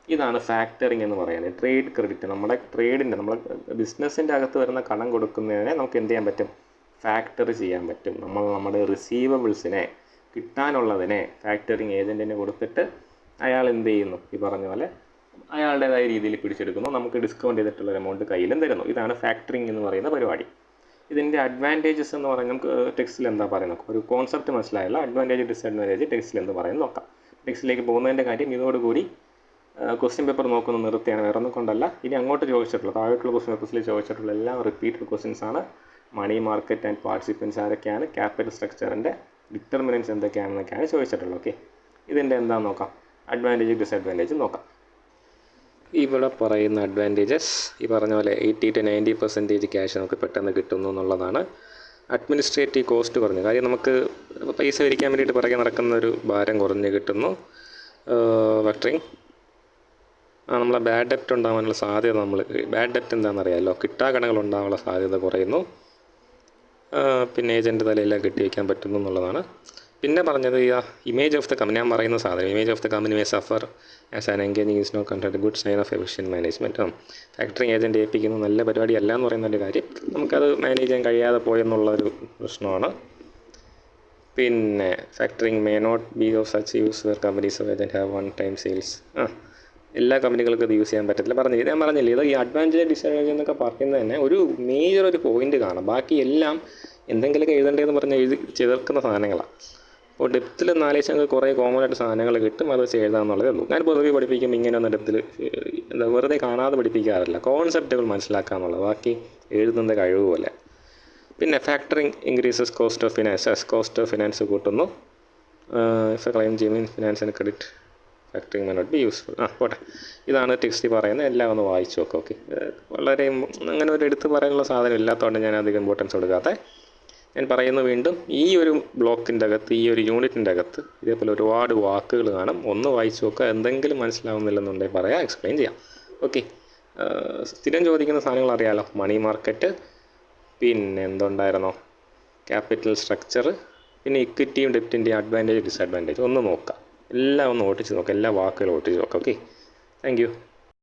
B: ഇതാണ് ഫാക്ടറിങ് എന്ന് പറയുന്നത്. ട്രേഡ് ക്രെഡിറ്റ്, നമ്മുടെ ട്രേഡിൻ്റെ, നമ്മുടെ ബിസിനസ്സിൻ്റെ അകത്ത് വരുന്ന കടം കൊടുക്കുന്നതിനെ നമുക്ക് എന്ത് ചെയ്യാൻ പറ്റും, ഫാക്ടറി ചെയ്യാൻ പറ്റും. നമ്മുടെ റിസീവബിൾസിനെ, കിട്ടാനുള്ളതിനെ ഫാക്ടറിങ് ഏജൻറ്റിന് കൊടുത്തിട്ട് അയാൾ എന്ത് ചെയ്യുന്നു, ഈ പറഞ്ഞ പോലെ അയാളുടേതായ രീതിയിൽ പിടിച്ചെടുക്കുന്നു, നമുക്ക് ഡിസ്കൗണ്ട് ചെയ്തിട്ടുള്ള എമൗണ്ട് കയ്യിലും തരുന്നു. ഇതാണ് ഫാക്ടറിങ് എന്ന് പറയുന്ന പരിപാടി. ഇതിൻ്റെ അഡ്വാൻറ്റേജസ് എന്ന് പറയുന്നത് നമുക്ക് ടെക്സ്റ്റിൽ എന്താ പറയുന്നത്, ഒരു കോൺസെപ്റ്റ് മനസ്സിലായല്ലോ. അഡ്വാൻറ്റേജ് ഡിസഡ്വാൻറ്റേജ് ടെക്സ്റ്റിൽ എന്ത് പറയുന്നത് നോക്കാം. ടെക്സ്റ്റിലേക്ക് പോകുന്നതിൻ്റെ കാര്യം ഇതോടുകൂടി ക്വസ്റ്റ്യൻ പേപ്പർ നോക്കുന്ന നിർത്തിയാണ്, വേറെ ഒന്നും കൊണ്ടല്ല. ഇനി അങ്ങോട്ട് ചോദിച്ചിട്ടുള്ള താഴോട്ടുള്ള ക്വസ്റ്റ്യൻ പേപ്പേഴ്സിൽ ചോദിച്ചിട്ടുള്ള എല്ലാം റിപ്പീറ്റഡ് ക്വസ്റ്റ്യൻസ് ആണ്. മണി മാർക്കറ്റ് ആൻഡ് പാർട്ടിസിപ്പൻസ് ആരൊക്കെയാണ്, ക്യാപിറ്റൽ സ്ട്രക്ചറിൻ്റെ ഡിറ്റർമിനൻസ് എന്തൊക്കെയാണെന്നൊക്കെയാണ് ചോദിച്ചിട്ടുള്ളത്. ഓക്കെ, ഇതിൻ്റെ എന്താണെന്ന് നോക്കാം, അഡ്വാൻറ്റേജ് ഡിസഡ്വാൻറ്റേജ് നോക്കാം.
A: ഇവിടെ പറയുന്ന അഡ്വാൻറ്റേജസ് ഈ പറഞ്ഞ പോലെ 80 to 90% ക്യാഷ് നമുക്ക് പെട്ടെന്ന് കിട്ടുന്നു എന്നുള്ളതാണ്. അഡ്മിനിസ്ട്രേറ്റീവ് കോസ്റ്റ് കുറഞ്ഞു, കാര്യം നമുക്ക് പൈസ പിരിക്കാൻ വേണ്ടിയിട്ട് പുറകെ നടക്കുന്ന ഒരു ഭാരം കുറഞ്ഞ് കിട്ടുന്നു. ഫാക്ടറിങ് നമ്മളെ ബാഡ് ഡെപ്റ്റ് ഉണ്ടാകാനുള്ള സാധ്യത, ബാഡ് ഡെപ്റ്റ് എന്താണെന്നറിയാമല്ലോ, കിട്ടാക്കടകൾ ഉണ്ടാകാനുള്ള സാധ്യത കുറയുന്നു. പിന്നെ ഏജൻറ്റ് തലയെല്ലാം കെട്ടിവയ്ക്കാൻ പറ്റുന്നു എന്നുള്ളതാണ്. പിന്നെ പറഞ്ഞത് ഈ ഇമേജ് ഓഫ് ദ കമ്പനി, ഞാൻ പറയുന്ന സാധനം, image of the company may suffer as an engaging is no control good sign of efficient management. Factoring agent ഏൽപ്പിക്കുന്നു നല്ല പരിപാടിയല്ല എന്ന് പറയുന്നൊരു കാര്യം, നമുക്കത് മാനേജ് ചെയ്യാൻ കഴിയാതെ പോയെന്നുള്ളൊരു പ്രശ്നമാണ്. പിന്നെ factoring may not be of such use where companies of agent have one time sales. എല്ലാ കമ്പനികൾക്കും ഇത് യൂസ് ചെയ്യാൻ പറ്റത്തില്ല. ഞാൻ പറഞ്ഞില്ലേ, ഇത് ഈ അഡ്വാൻറ്റേജ് ഡിസഡ്വാൻറ്റേജ് എന്നൊക്കെ പറയുന്നത് തന്നെ ഒരു മേജർ ഒരു പോയിന്റ് കാണാം. ബാക്കി എല്ലാം എന്തെങ്കിലുമൊക്കെ എഴുതേണ്ടതെന്ന് പറഞ്ഞാൽ എഴുതി ചേർക്കുന്ന സാധനങ്ങളാണ്. അപ്പോൾ ഡെപ്തിൽ നാലേശങ്ങൾക്ക് കുറേ കോമൺ ആയിട്ട് സാധനങ്ങൾ കിട്ടും, അത് വെച്ച് എഴുതാമെന്നുള്ളതേ ഉള്ളൂ. ഞാൻ പൊതുവെ പഠിപ്പിക്കുമ്പോൾ ഇങ്ങനെയൊന്നും ഡെപ്തിൽ വെറുതെ കാണാതെ പഠിപ്പിക്കാറില്ല, കോൺസെപ്റ്റുകൾ മനസ്സിലാക്കുക എന്നുള്ളത്, ബാക്കി എഴുതുന്ന കഴിവ് പോലെ. പിന്നെ factoring increases cost of finance, cost of finance കൂട്ടുന്നു. Claim genuine finance and credit factoring may not be useful. പോട്ടെ, ഇതാണ് ടെക്സ്റ്റ് പറയുന്നത്, എല്ലാം ഒന്ന് വായിച്ചു നോക്കാം. ഓക്കെ, വളരെ അങ്ങനെ ഒരു എടുത്ത് പറയാനുള്ള സാധനം ഇല്ലാത്തതുകൊണ്ട് ഞാൻ അധികം ഇമ്പോർട്ടൻസ് കൊടുക്കാതെ ഞാൻ പറയുന്നു. വീണ്ടും ഈ ഒരു ബ്ലോക്കിൻ്റെ അകത്ത്, ഈ ഒരു യൂണിറ്റിൻ്റെ അകത്ത് ഇതേപോലെ ഒരുപാട് വാക്കുകൾ കാണും, ഒന്ന് വായിച്ചു നോക്കുക. എന്തെങ്കിലും മനസ്സിലാവുന്നില്ലെന്നുണ്ടെങ്കിൽ പറയാം, എക്സ്പ്ലെയിൻ ചെയ്യാം. ഓക്കെ, സ്ഥിരം ചോദിക്കുന്ന സാധനങ്ങൾ അറിയാമല്ലോ, മണി മാർക്കറ്റ്, പിന്നെ എന്തുണ്ടായിരുന്നോ, ക്യാപിറ്റൽ സ്ട്രക്ചർ, പിന്നെ ഇക്വിറ്റിയും ഡെപ്റ്റിൻ്റെയും അഡ്വാൻറ്റേജ് ഡിസഡ്വാൻറ്റേജ് ഒന്ന് നോക്കാം. എല്ലാം ഒന്ന് ഓട്ടിച്ച് നോക്കാം, എല്ലാ വാക്കുകളും ഓട്ടിച്ച് നോക്കാം. Okay, thank you.